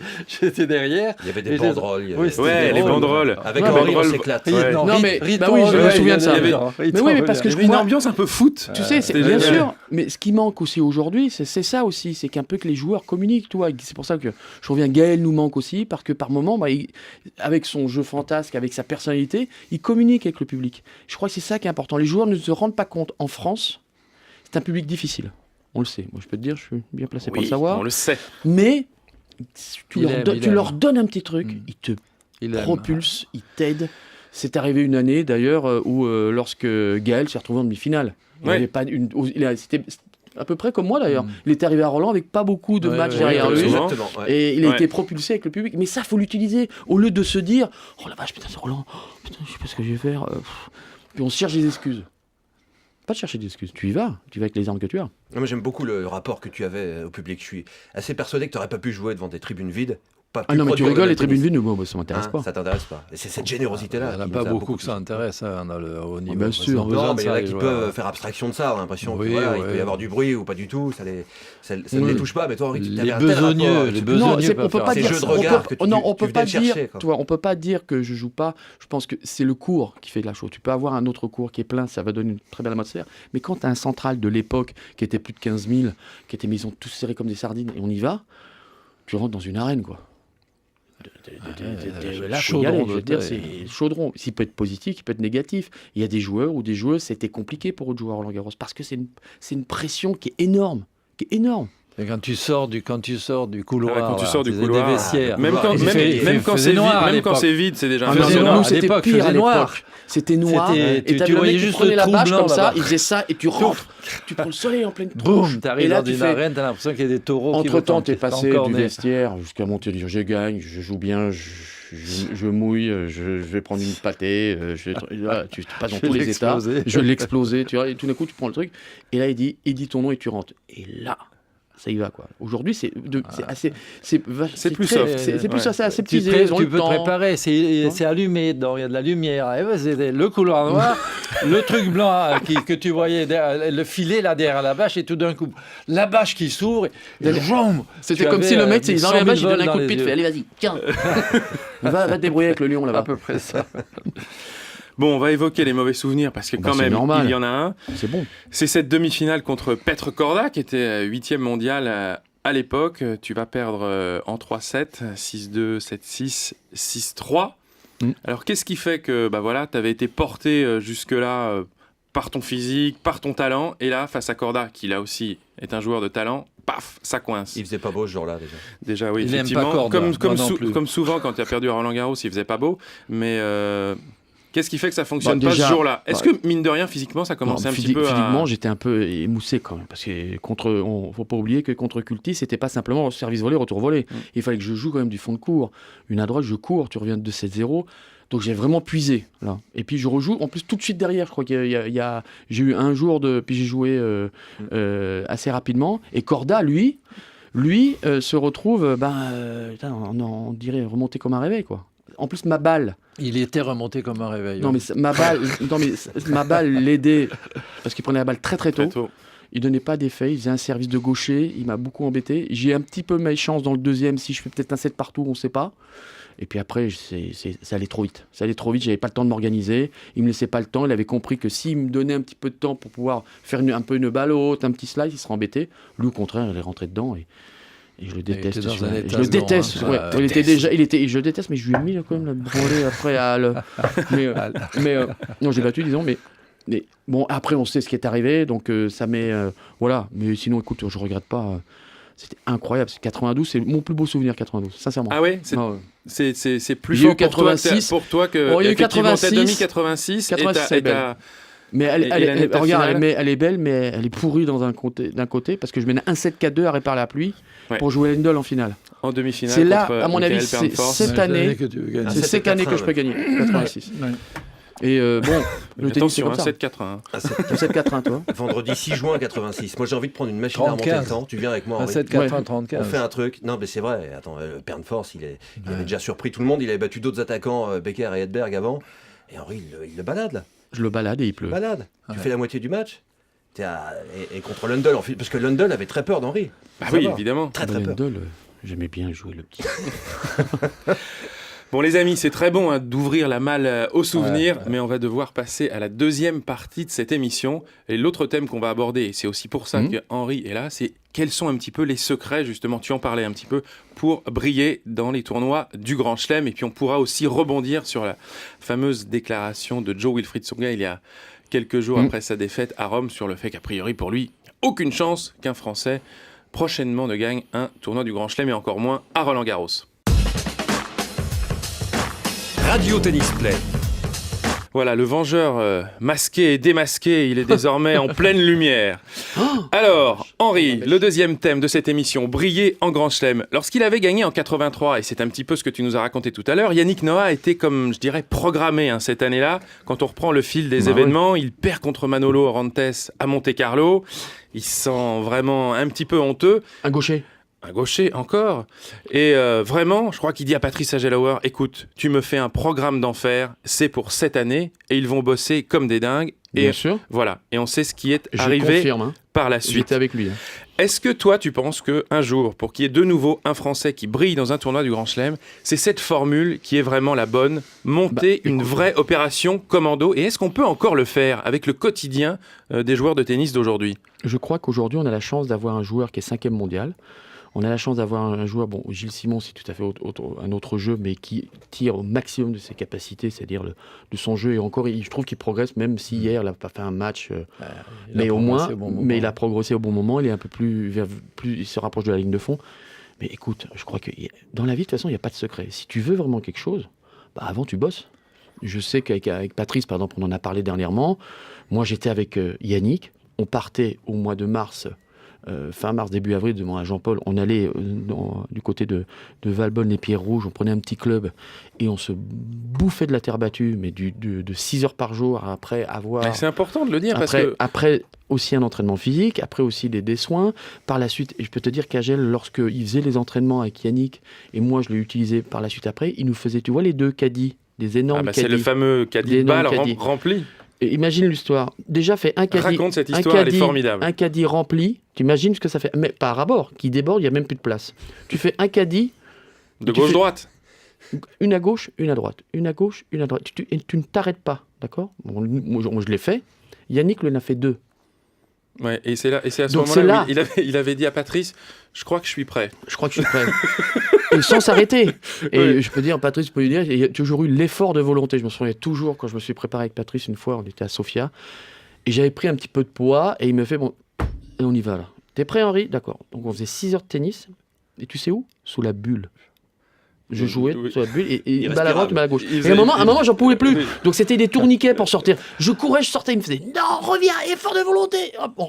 Speaker 5: derrière.
Speaker 6: Il y avait
Speaker 5: Et
Speaker 6: des
Speaker 5: je-
Speaker 6: banderoles. il y avait-
Speaker 5: Oui, c'était
Speaker 3: Ouais, les
Speaker 5: drôle.
Speaker 3: banderoles.
Speaker 6: Avec
Speaker 4: Ouais,
Speaker 6: Henri, on
Speaker 3: banderoles.
Speaker 6: s'éclate.
Speaker 3: Ouais.
Speaker 4: Non, mais- bah oui, je me souviens de ça. Mais oui, mais parce que
Speaker 3: Il y
Speaker 4: je
Speaker 3: avait une
Speaker 4: crois-
Speaker 3: ambiance un peu foot.
Speaker 4: Tu sais,
Speaker 3: c'était
Speaker 4: bien
Speaker 3: génial.
Speaker 4: sûr, mais ce qui manque aussi aujourd'hui, c'est ça aussi, c'est qu'un peu que les joueurs communiquent, toi. C'est pour ça que je reviens, Gaël nous manque aussi, parce que par moment, bah, avec son jeu fantasque, avec sa personnalité, il communique avec le public. Je crois que c'est ça qui est important. Les joueurs ne se rendent pas compte. En France, c'est un public difficile. On le sait. Moi, je peux te dire, je suis bien placé pour le
Speaker 3: Oui,
Speaker 4: savoir.
Speaker 3: on le sait.
Speaker 4: Mais tu
Speaker 5: Il aime.
Speaker 4: leur donnes un petit truc, ils te
Speaker 5: Il aime.
Speaker 4: propulsent, ils t'aident. C'est arrivé une année d'ailleurs où lorsque Gaël s'est retrouvé en demi-finale. Il
Speaker 3: Ouais.
Speaker 4: avait pas c'était à peu près comme moi d'ailleurs. Il était arrivé à Roland avec pas beaucoup de
Speaker 5: Ouais,
Speaker 4: matchs
Speaker 5: ouais,
Speaker 4: derrière
Speaker 3: ouais,
Speaker 4: lui.
Speaker 3: souvent.
Speaker 6: Exactement. ouais.
Speaker 4: Et il a
Speaker 3: Ouais.
Speaker 4: été propulsé avec le public. Mais ça, faut l'utiliser. Au lieu de se dire oh la vache, putain, c'est Roland. Oh, putain, je sais pas ce que je vais faire. Puis on se cherche des excuses. Pas de chercher des excuses. Tu y vas avec les armes que tu as.
Speaker 6: Non, mais j'aime beaucoup le rapport que tu avais au public. Je suis assez persuadé que tu n'aurais pas pu jouer devant des tribunes vides. Pas
Speaker 4: Ah
Speaker 6: pu
Speaker 4: non, mais tu
Speaker 6: produire
Speaker 4: rigoles,
Speaker 6: le
Speaker 4: les tribunes
Speaker 6: tennis.
Speaker 4: vides, moi, ça m'intéresse
Speaker 6: Hein,
Speaker 4: pas.
Speaker 6: ça t'intéresse pas. Et c'est cette générosité-là.
Speaker 5: Il n'y en a
Speaker 6: qui
Speaker 5: pas
Speaker 6: nous a
Speaker 5: beaucoup que
Speaker 6: plu.
Speaker 5: ça intéresse, hein, on a le haut niveau.
Speaker 4: bien sûr.
Speaker 5: Ils ont besoin
Speaker 6: Non,
Speaker 5: de
Speaker 6: mais il y en
Speaker 5: ça,
Speaker 6: a
Speaker 5: les
Speaker 6: qui
Speaker 5: joueurs.
Speaker 6: peuvent faire abstraction de ça. On a l'impression
Speaker 5: Oui,
Speaker 6: qu'il
Speaker 5: ouais.
Speaker 6: peut y avoir du bruit ou pas du tout. Ça ne
Speaker 4: Oui.
Speaker 6: les touche pas. Mais toi, Henri, tu
Speaker 5: Les
Speaker 6: avais un tel rapport.
Speaker 5: besogneux, les
Speaker 6: Tu-
Speaker 5: besogneux
Speaker 4: Non,
Speaker 5: peuvent
Speaker 4: on peut
Speaker 5: faire
Speaker 4: pas
Speaker 6: Ces
Speaker 4: dire
Speaker 6: jeux de
Speaker 4: on peut-
Speaker 6: regard que tu-
Speaker 4: non, on
Speaker 6: tu
Speaker 4: peut
Speaker 6: venais
Speaker 4: pas
Speaker 6: chercher,
Speaker 4: dire,
Speaker 6: quoi.
Speaker 4: tu vois, on peut pas dire que je joue pas. Je pense que c'est le cours qui fait de la chose. Tu peux avoir un autre cours qui est plein, ça va donner une très belle atmosphère. Mais quand tu as un central de l'époque qui était plus de 15 000, qui était mis, ils sont tous serrés comme des sardines et on y va, tu rentres dans une arène quoi. Là, faut y aller, je veux dire, c'est chaudron. S'il peut être positif, il peut être négatif. Il y a des joueurs ou des joueuses, c'était compliqué pour eux de jouer à Roland-Garros parce que c'est une pression qui est énorme,
Speaker 5: Et quand tu sors du couloir,
Speaker 3: Ah ouais, quand tu sors du
Speaker 5: des
Speaker 3: couloir,
Speaker 5: vestiaires,
Speaker 3: Même quand,
Speaker 5: il
Speaker 3: même quand
Speaker 5: faisait
Speaker 3: c'est
Speaker 5: noir à
Speaker 3: vide, même quand
Speaker 5: l'époque.
Speaker 3: c'est vide, c'est déjà
Speaker 4: Ah
Speaker 5: Faisait
Speaker 4: non,
Speaker 3: impressionnant.
Speaker 5: noir.
Speaker 4: nous,
Speaker 5: À
Speaker 4: c'était
Speaker 5: l'époque,
Speaker 4: pire
Speaker 5: faisait
Speaker 4: à l'époque.
Speaker 5: noir.
Speaker 4: C'était noir.
Speaker 5: C'était-
Speaker 4: Et
Speaker 5: tu
Speaker 4: t'avais le
Speaker 5: voyais
Speaker 4: mec qui
Speaker 5: juste
Speaker 4: prenait
Speaker 5: le
Speaker 4: la
Speaker 5: trou
Speaker 4: bâche
Speaker 5: blanc
Speaker 4: comme ça,
Speaker 5: là-bas.
Speaker 4: il faisait ça et tu rentres. Tu prends le soleil en pleine
Speaker 5: boum,
Speaker 4: tronche.
Speaker 5: t'arrives
Speaker 4: Et là,
Speaker 5: dans
Speaker 4: tu
Speaker 5: une
Speaker 4: fais.
Speaker 5: arène, t'as l'impression qu'il y a des taureaux qui
Speaker 4: Entre-temps,
Speaker 5: vont
Speaker 4: t'es passé
Speaker 5: encore
Speaker 4: du
Speaker 5: naître.
Speaker 4: vestiaire jusqu'à monter, dire je gagne, je joue bien, je mouille, je vais prendre une pâtée, là, tu passes dans tous les états, je vais l'exploser, tu vois, et tout d'un coup tu prends le truc, et là il dit ton nom et tu rentres. Et là, ça y va quoi. Aujourd'hui c'est assez, c'est
Speaker 3: plus
Speaker 4: très-
Speaker 3: soft.
Speaker 4: c'est plus ça, c'est assez
Speaker 5: Tu
Speaker 4: petit.
Speaker 5: peux te préparer, c'est allumé dedans, il y a de la lumière. Et c'est le couloir noir, le truc blanc que tu voyais, le filet là derrière la bâche, et tout d'un coup, la bâche qui s'ouvre, et zoom,
Speaker 4: C'était
Speaker 5: tu
Speaker 4: comme si
Speaker 5: avais,
Speaker 4: le mec,
Speaker 5: des
Speaker 4: il
Speaker 5: 100
Speaker 4: enlève
Speaker 5: 000
Speaker 4: la bâche, il donne un
Speaker 5: volts
Speaker 4: coup de
Speaker 5: dans
Speaker 4: pied,
Speaker 5: les
Speaker 4: il fait
Speaker 5: yeux.
Speaker 4: allez vas-y, tiens, va te débrouiller avec le lion là-bas.
Speaker 5: À peu près ça.
Speaker 3: Bon, on va évoquer les mauvais souvenirs parce que
Speaker 4: Bah,
Speaker 3: quand
Speaker 4: c'est
Speaker 3: même,
Speaker 4: normal.
Speaker 3: il y en a un.
Speaker 4: C'est bon.
Speaker 3: C'est cette demi-finale contre Petr Korda, qui était 8e mondial à l'époque. Tu vas perdre en 3-7, 6-2, 7-6, 6-3. Alors, qu'est-ce qui fait que tu avais été porté jusque-là par ton physique, par ton talent, et là, face à Korda, qui là aussi est un joueur de talent, paf, ça coince.
Speaker 6: Il faisait pas beau ce jour-là déjà.
Speaker 3: Déjà, oui,
Speaker 5: Il aime
Speaker 3: effectivement.
Speaker 5: pas Korda, moi non plus.
Speaker 3: Comme souvent, quand tu as perdu à Roland-Garros, il faisait pas beau. Mais qu'est-ce qui fait que ça fonctionne pas
Speaker 4: déjà,
Speaker 3: ce jour-là? Est-ce que, mine de rien, physiquement, ça commençait un petit peu à...
Speaker 4: Physiquement, j'étais un peu émoussé quand même. Parce que faut pas oublier que contre Culti, c'était pas simplement service volé, retour volé. Il fallait que je joue quand même du fond de cours. Une à droite, je cours, tu reviens de 2-7-0. Donc j'ai vraiment puisé là. Et puis je rejoue, en plus tout de suite derrière, je crois j'ai eu un jour puis j'ai joué assez rapidement. Et Korda, lui se retrouve, on dirait remonté comme un réveil quoi. En plus ma balle.
Speaker 5: Il était remonté comme un réveil.
Speaker 4: Non mais ma balle l'aidait parce qu'il prenait la balle très très tôt. Il donnait pas d'effet, il faisait un service de gaucher, il m'a beaucoup embêté. J'ai un petit peu mes chances dans le deuxième, si je fais peut-être un 7 partout, on sait pas. Et puis après, ça allait trop vite. Ça allait trop vite, j'avais pas le temps de m'organiser. Il me laissait pas le temps, il avait compris que s'il me donnait un petit peu de temps pour pouvoir faire un peu une balle haute, un petit slide, il serait embêté. Lui, au contraire, il est rentré dedans et je le déteste.
Speaker 5: était dans
Speaker 4: celui-là.
Speaker 5: un état
Speaker 4: Je le
Speaker 5: second,
Speaker 4: déteste.
Speaker 5: hein.
Speaker 4: Ouais. Je le déteste, mais je lui ai mis quand même la branlée après à le... Non, j'ai battu, disons, mais bon, après, on sait ce qui est arrivé, donc ça met... voilà, mais sinon, écoute, je regrette pas... C'était incroyable. 92, c'est mon plus beau souvenir, 92, sincèrement.
Speaker 3: Ah ouais,
Speaker 4: Ah ouais.
Speaker 3: C'est plus
Speaker 4: Il y a eu
Speaker 3: fort
Speaker 4: 86.
Speaker 3: pour toi que
Speaker 4: Bon, il y a eu
Speaker 3: effectivement, ta
Speaker 4: 86.
Speaker 3: demi 86
Speaker 4: 86, c'est belle. Mais regarde, elle est belle, mais elle est pourrie d'un côté, parce que je mène un 7-4-2 à réparer la pluie pour jouer Lendl en finale.
Speaker 3: En demi-finale.
Speaker 4: C'est là,
Speaker 3: contre
Speaker 4: à mon avis,
Speaker 3: Michael
Speaker 4: c'est
Speaker 3: Bernfors.
Speaker 4: cette année que je peux gagner, 86.
Speaker 5: Ouais.
Speaker 4: Et bon, le tennis, c'est
Speaker 3: Attention,
Speaker 4: comme ça.
Speaker 3: 7-4-1.
Speaker 4: 7-4-1, toi.
Speaker 6: Vendredi 6 juin 86. Moi j'ai envie de prendre une machine à remonter
Speaker 5: 35.
Speaker 6: le temps. Tu viens avec moi,
Speaker 5: Un
Speaker 6: Henri.
Speaker 5: 7 4 1 35.
Speaker 6: On fait un truc. Non, mais c'est vrai. Attends, Bernfors, il avait déjà surpris tout le monde. Il avait battu d'autres attaquants, Becker et Edberg avant. Et Henri, il le balade là.
Speaker 4: Je le balade et il pleut.
Speaker 6: Balade. Tu
Speaker 5: Ouais.
Speaker 6: fais la moitié du match. Et contre Lundell, parce que Lundell avait très peur d'Henri.
Speaker 3: Bah
Speaker 6: Faut
Speaker 3: oui,
Speaker 6: savoir.
Speaker 3: évidemment.
Speaker 6: Très très peur.
Speaker 4: Lendl, j'aimais bien jouer le petit.
Speaker 3: Bon les amis, c'est très bon d'ouvrir la malle aux souvenirs,
Speaker 5: Ouais.
Speaker 3: mais on va devoir passer à la deuxième partie de cette émission. Et l'autre thème qu'on va aborder, et c'est aussi pour ça que Henri est là, c'est quels sont un petit peu les secrets, justement, tu en parlais un petit peu, pour briller dans les tournois du Grand Chelem. Et puis on pourra aussi rebondir sur la fameuse déclaration de Jo-Wilfried Tsonga il y a quelques jours après sa défaite à Rome, sur le fait qu'a priori pour lui, aucune chance qu'un Français prochainement ne gagne un tournoi du Grand Chelem, et encore moins à Roland-Garros.
Speaker 1: Radio Tennis Play.
Speaker 3: Voilà, le vengeur masqué et démasqué, il est désormais en pleine lumière. Alors, Henri, le deuxième thème de cette émission, briller en Grand Chelem. Lorsqu'il avait gagné en 83, et c'est un petit peu ce que tu nous as raconté tout à l'heure, Yannick Noah était, comme je dirais, programmé cette année-là. Quand on reprend le fil des événements, il perd contre Manolo Orantes à Monte-Carlo. Il se sent vraiment un petit peu honteux.
Speaker 4: Un gaucher.
Speaker 3: Un gaucher encore. Et vraiment, je crois qu'il dit à Patrice Agelauer, écoute, tu me fais un programme d'enfer, c'est pour cette année, et ils vont bosser comme des dingues. Et
Speaker 4: Bien sûr.
Speaker 3: voilà. Et on sait ce qui est
Speaker 4: Je
Speaker 3: arrivé
Speaker 4: confirme.
Speaker 3: par la suite.
Speaker 4: J'étais avec lui.
Speaker 3: Est-ce que toi, tu penses qu'un jour, pour qu'il y ait de nouveau un Français qui brille dans un tournoi du Grand Chelem, c'est cette formule qui est vraiment la bonne, monter une vraie opération commando? Et est-ce qu'on peut encore le faire avec le quotidien des joueurs de tennis d'aujourd'hui?
Speaker 4: Je crois qu'aujourd'hui, on a la chance d'avoir un joueur qui est 5e mondial. On a la chance d'avoir un joueur, Gilles Simon, c'est tout à fait un autre jeu, mais qui tire au maximum de ses capacités, c'est-à-dire de son jeu. Et encore, je trouve qu'il progresse, même si hier, il n'a pas fait un match. Mais au moins, il a progressé au bon moment. Il est un peu plus, il se rapproche de la ligne de fond. Mais écoute, je crois que dans la vie, de toute façon, il n'y a pas de secret. Si tu veux vraiment quelque chose, avant, tu bosses. Je sais qu'avec Patrice, par exemple, on en a parlé dernièrement. Moi, j'étais avec Yannick. On partait au mois de mars fin mars, début avril, devant à Jean-Paul, on allait du côté de Valbonne, les Pierres Rouges, on prenait un petit club et on se bouffait de la terre battue, mais de 6 heures par jour après avoir...
Speaker 3: C'est important de le dire parce que...
Speaker 4: Après aussi un entraînement physique, après aussi des soins. Par la suite, et je peux te dire qu'Agel, lorsqu'il faisait les entraînements avec Yannick, et moi je l'ai utilisé par la suite après, il nous faisait, tu vois, les 2 caddies, des énormes caddies.
Speaker 3: C'est le fameux caddie de balle rempli.
Speaker 4: Et imagine l'histoire. Déjà fait un caddie.
Speaker 3: Raconte cette histoire, elle est formidable.
Speaker 4: Un caddie rempli, tu imagines ce que ça fait. Mais par rabord, qui déborde, il n'y a même plus de place. Tu fais un caddie.
Speaker 3: De gauche-droite.
Speaker 4: Une à gauche, une à droite. Une à gauche, une à droite. Et tu ne t'arrêtes pas, d'accord ? Moi, je l'ai fait. Yannick l'en a fait 2.
Speaker 3: Ouais, et c'est à ce moment-là où il avait dit à Patrice, je crois que je suis prêt. Et sans s'arrêter. Et je peux dire, Patrice peut lui dire, il y a toujours eu l'effort de volonté. Je me souviens toujours, quand je me suis préparé avec Patrice une fois, on était à Sofia, et j'avais pris un petit peu de poids, et il me fait, bon, on y va là. T'es prêt, Henri ? D'accord. Donc on faisait 6 heures de tennis, et tu sais où ? Sous la bulle. Je jouais sur la bulle et balle à droite, balle à gauche. Et à un moment, j'en pouvais plus. Donc c'était des tourniquets pour sortir. Je courais, je sortais, il me faisait non, reviens, effort de volonté. Hop, on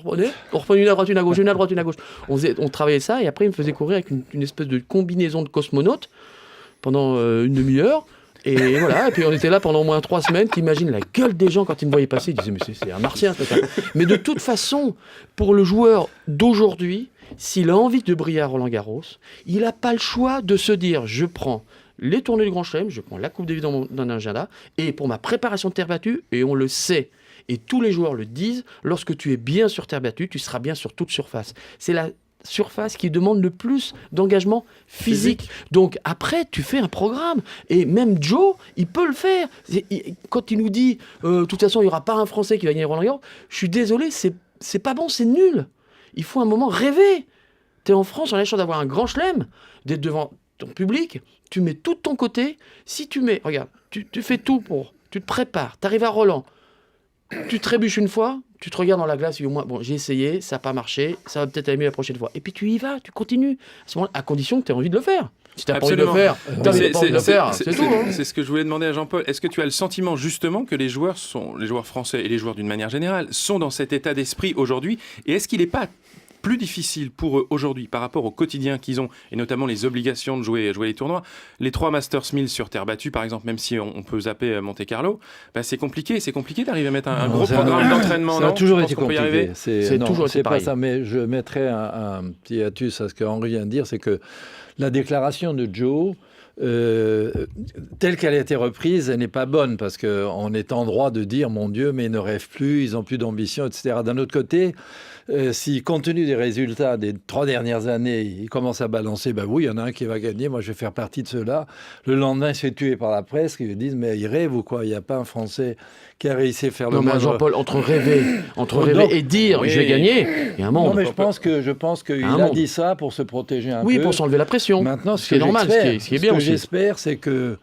Speaker 3: reprenait une à droite, une à gauche, une à droite, une à gauche. On travaillait ça et après il me faisait courir avec une espèce de combinaison de cosmonaute pendant une demi-heure. Et voilà, et puis on était là pendant au moins 3 semaines. T'imagines la gueule des gens quand ils me voyaient passer, ils disaient mais c'est un martien ce truc. Mais de toute façon, pour le joueur d'aujourd'hui, s'il a envie de briller à Roland-Garros, il n'a pas le choix de se dire je prends les tournées du Grand Chelem, je prends la Coupe Davis dans mon agenda, et pour ma préparation de terre battue, et on le sait, et tous les joueurs le disent, lorsque tu es bien sur terre battue, tu seras bien sur toute surface. C'est la surface qui demande le plus d'engagement physique. Donc après, tu fais un programme. Et même Joe, il peut le faire. Quand il nous dit, de toute façon, il n'y aura pas un Français qui va gagner Roland-Garros, je suis désolé, c'est pas bon, c'est nul. Il faut un moment rêver. Tu es en France, on a la chance d'avoir un grand chelem, d'être devant ton public, tu mets tout de ton côté. Si tu mets, regarde, tu fais tout pour, tu te prépares, tu arrives à Roland, tu trébuches une fois, tu te regardes dans la glace et au moins, bon, j'ai essayé, ça n'a pas marché, ça va peut-être aller mieux la prochaine fois. Et puis tu y vas, tu continues, à ce moment-là, à condition que tu aies envie de le faire. Si tu n'as pas envie de le faire, c'est tout. Hein. C'est ce que je voulais demander à Jean-Paul. Est-ce que tu as le sentiment justement que les joueurs français et les joueurs d'une manière générale sont dans cet état d'esprit aujourd'hui ? Et est-ce qu'il n'est pas plus difficile pour eux aujourd'hui par rapport au quotidien qu'ils ont, et notamment les obligations de jouer les tournois. Les 3 Masters 1000 sur terre battue, par exemple, même si on peut zapper Monte-Carlo, c'est compliqué d'arriver à mettre un gros programme d'entraînement.
Speaker 5: Ça a toujours été compliqué.
Speaker 4: C'est toujours été
Speaker 5: pas ça, mais je mettrais un petit hiatus à ce qu'Henri vient de dire, c'est que la déclaration de Joe, telle qu'elle a été reprise, elle n'est pas bonne parce qu'on est en droit de dire mon Dieu, mais ils ne rêvent plus, ils n'ont plus d'ambition, etc. D'un autre côté, si compte tenu des résultats des 3 dernières années, ils commencent à balancer, oui, il y en a un qui va gagner, moi je vais faire partie de ceux-là. Le lendemain, il se fait tuer par la presse, qui lui disent mais ils rêvent ou quoi ? Il n'y a pas un Français qui a réussi à faire le moindre...
Speaker 4: Jean-Paul, entre rêver et dire je vais gagner, il y a un monde.
Speaker 5: Non, mais je pense qu'il a dit ça pour se protéger un peu.
Speaker 4: Oui, pour s'enlever la pression.
Speaker 5: Maintenant,
Speaker 4: c'est normal, ce qui est bien aussi.
Speaker 5: Ce que j'espère, c'est que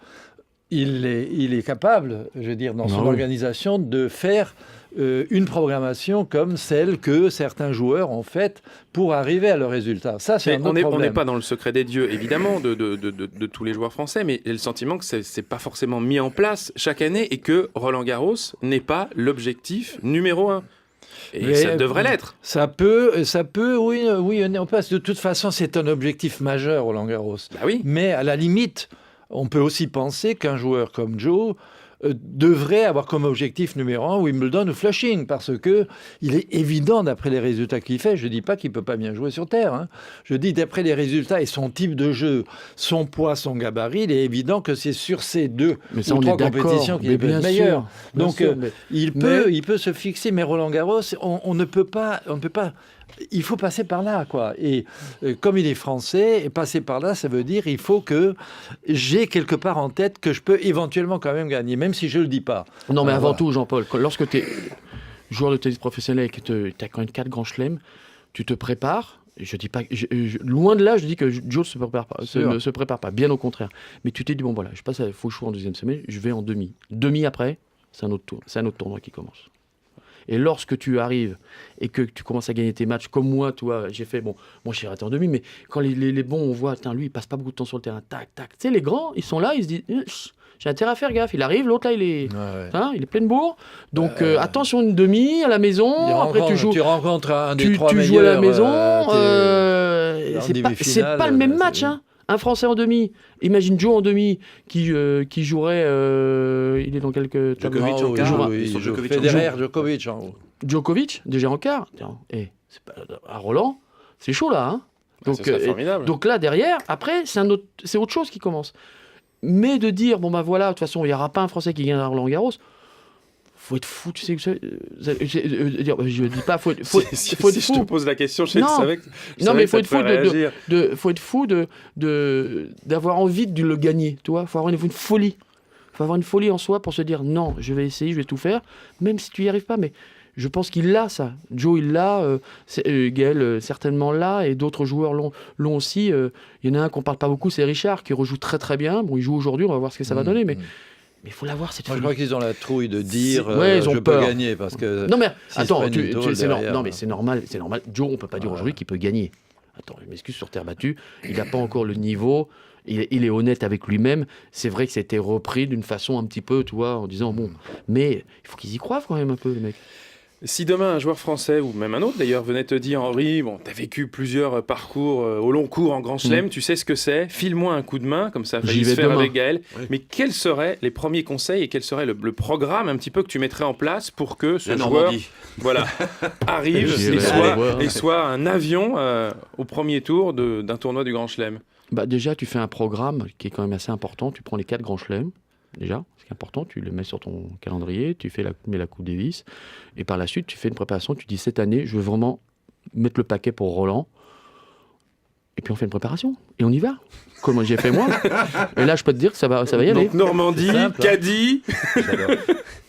Speaker 5: il est capable, je veux dire, dans son organisation, de faire une programmation comme celle que certains joueurs ont faite pour arriver à leur résultat. Ça, c'est un autre problème.
Speaker 3: On n'est pas dans le secret des dieux, évidemment, de tous les joueurs français, mais j'ai le sentiment que c'est pas forcément mis en place chaque année et que Roland-Garros n'est pas l'objectif numéro 1. Et ça devrait l'être.
Speaker 5: Ça peut, oui, on passe. De toute façon, c'est un objectif majeur, Roland-Garros.
Speaker 3: Oui.
Speaker 5: Mais à la limite, on peut aussi penser qu'un joueur comme Joe devrait avoir comme objectif numéro 1 Wimbledon ou Flushing, parce que il est évident, d'après les résultats qu'il fait, je ne dis pas qu'il ne peut pas bien jouer sur terre, hein. Je dis d'après les résultats et son type de jeu, son poids, son gabarit, il est évident que c'est sur ces 2 ou 3 compétitions qu'il est le meilleur. Donc il peut se fixer, mais Roland-Garros, on ne peut pas... Il faut passer par là, quoi. Et comme il est français, et passer par là, ça veut dire il faut que j'ai quelque part en tête que je peux éventuellement quand même gagner, même si je ne le dis pas.
Speaker 4: Non, mais avant tout, Jean-Paul, lorsque tu es joueur de tennis professionnel et que tu as quand même 4 grands chelems, tu te prépares. Je dis pas, loin de là, je dis que Joe ne se prépare pas, bien au contraire. Mais tu t'es dit, bon voilà, je passe à Fauchou en 2e semaine, je vais en demi. Demi après, c'est un autre tour, c'est un autre tournoi qui commence. Et lorsque tu arrives et que tu commences à gagner tes matchs, comme moi, toi, j'ai fait, bon, moi je suis arrêté en demi, mais quand les bons, on voit, lui, il passe pas beaucoup de temps sur le terrain, tac, tac. Tu sais, les grands, ils sont là, ils se disent, j'ai intérêt à faire gaffe. Il arrive, l'autre là, il est,
Speaker 5: Ouais.
Speaker 4: il est plein de bourre. Donc attention, une demi à la maison. Après, tu
Speaker 5: rencontres un des trois
Speaker 4: tu
Speaker 5: meilleurs.
Speaker 4: joues à la maison.
Speaker 5: en
Speaker 4: C'est
Speaker 5: demi-finale,
Speaker 4: pas le même match.
Speaker 5: c'est-
Speaker 4: Hein. Un Français en demi. Imagine Joe en demi qui jouerait. Il est dans quelques tableaux.
Speaker 6: Djokovic en
Speaker 5: Oh,
Speaker 6: quart.
Speaker 5: oui,
Speaker 6: Ils sont Djokovic en
Speaker 5: Federer,
Speaker 6: quart.
Speaker 5: Djokovic en haut.
Speaker 4: Djokovic, déjà en quart. Tiens, c'est pas, à Roland, c'est chaud là. Hein.
Speaker 3: Ce serait formidable.
Speaker 4: Donc là, derrière, après, c'est autre chose qui commence. Mais de dire, bon, bah voilà, de toute façon, il n'y aura pas un Français qui gagne à Roland-Garros, faut être fou, tu sais que je dis pas, faut être
Speaker 3: si
Speaker 4: fou.
Speaker 3: je te pose la question, je
Speaker 4: Non.
Speaker 3: savais que
Speaker 4: Non, mais
Speaker 3: ça
Speaker 4: faut
Speaker 3: te
Speaker 4: être fou
Speaker 3: ferait réagir.
Speaker 4: faut être fou d'avoir envie de le gagner, tu vois. Faut avoir une folie. Faut avoir une folie en soi pour se dire, non, je vais essayer, je vais tout faire, même si tu n'y arrives pas, mais je pense qu'il l'a, ça. Joe, il l'a. Gaël, certainement l'a. Et d'autres joueurs l'ont aussi. Il y en a un qu'on ne parle pas beaucoup, c'est Richard, qui rejoue très très bien. Bon, il joue aujourd'hui, on va voir ce que ça va donner. Mais il faut l'avoir, cette
Speaker 5: Moi, je
Speaker 4: folie.
Speaker 5: crois qu'ils ont la trouille de dire
Speaker 4: Ouais, ils ont
Speaker 5: je
Speaker 4: peur.
Speaker 5: peux gagner parce que.
Speaker 4: Non, mais
Speaker 5: s'ils
Speaker 4: attends,
Speaker 5: se prennent une tôle derrière,
Speaker 4: non, mais c'est normal. Joe, on ne peut pas dire aujourd'hui qu'il peut gagner. Attends, je m'excuse, sur terre battue. Il n'a pas encore le niveau. Il est honnête avec lui-même. C'est vrai que c'était repris d'une façon un petit peu, tu vois, en disant bon. Mais il faut qu'ils y croient quand même un peu, les mecs.
Speaker 3: Si demain un joueur français, ou même un autre d'ailleurs, venait te dire, Henri, bon, t'as vécu plusieurs parcours au long cours en Grand Chelem, tu sais ce que c'est, file-moi un coup de main, comme ça,
Speaker 4: J'y
Speaker 3: se
Speaker 4: vais
Speaker 3: faire
Speaker 4: demain.
Speaker 3: avec Gaël.
Speaker 6: Oui.
Speaker 3: Mais quels seraient les premiers conseils et quel serait le programme un petit peu que tu mettrais en place pour que ce
Speaker 6: La
Speaker 3: joueur
Speaker 6: Normandie.
Speaker 3: voilà, arrive
Speaker 4: J'irai
Speaker 3: et
Speaker 4: voir.
Speaker 3: soit un avion au premier tour d'un tournoi du Grand Chelem?
Speaker 4: Bah déjà, tu fais un programme qui est quand même assez important. Tu prends les 4 grands chelems, déjà, c'est important. Tu les mets sur ton calendrier, tu mets la Coupe Davis. Et par la suite, tu fais une préparation. Tu dis, cette année, je veux vraiment mettre le paquet pour Roland. Et puis on fait une préparation. Et on y va. Comme j'ai fait moi. Et là, je peux te dire que ça va y aller.
Speaker 3: Donc Normandie,
Speaker 5: C'est simple, hein.
Speaker 3: Caddy.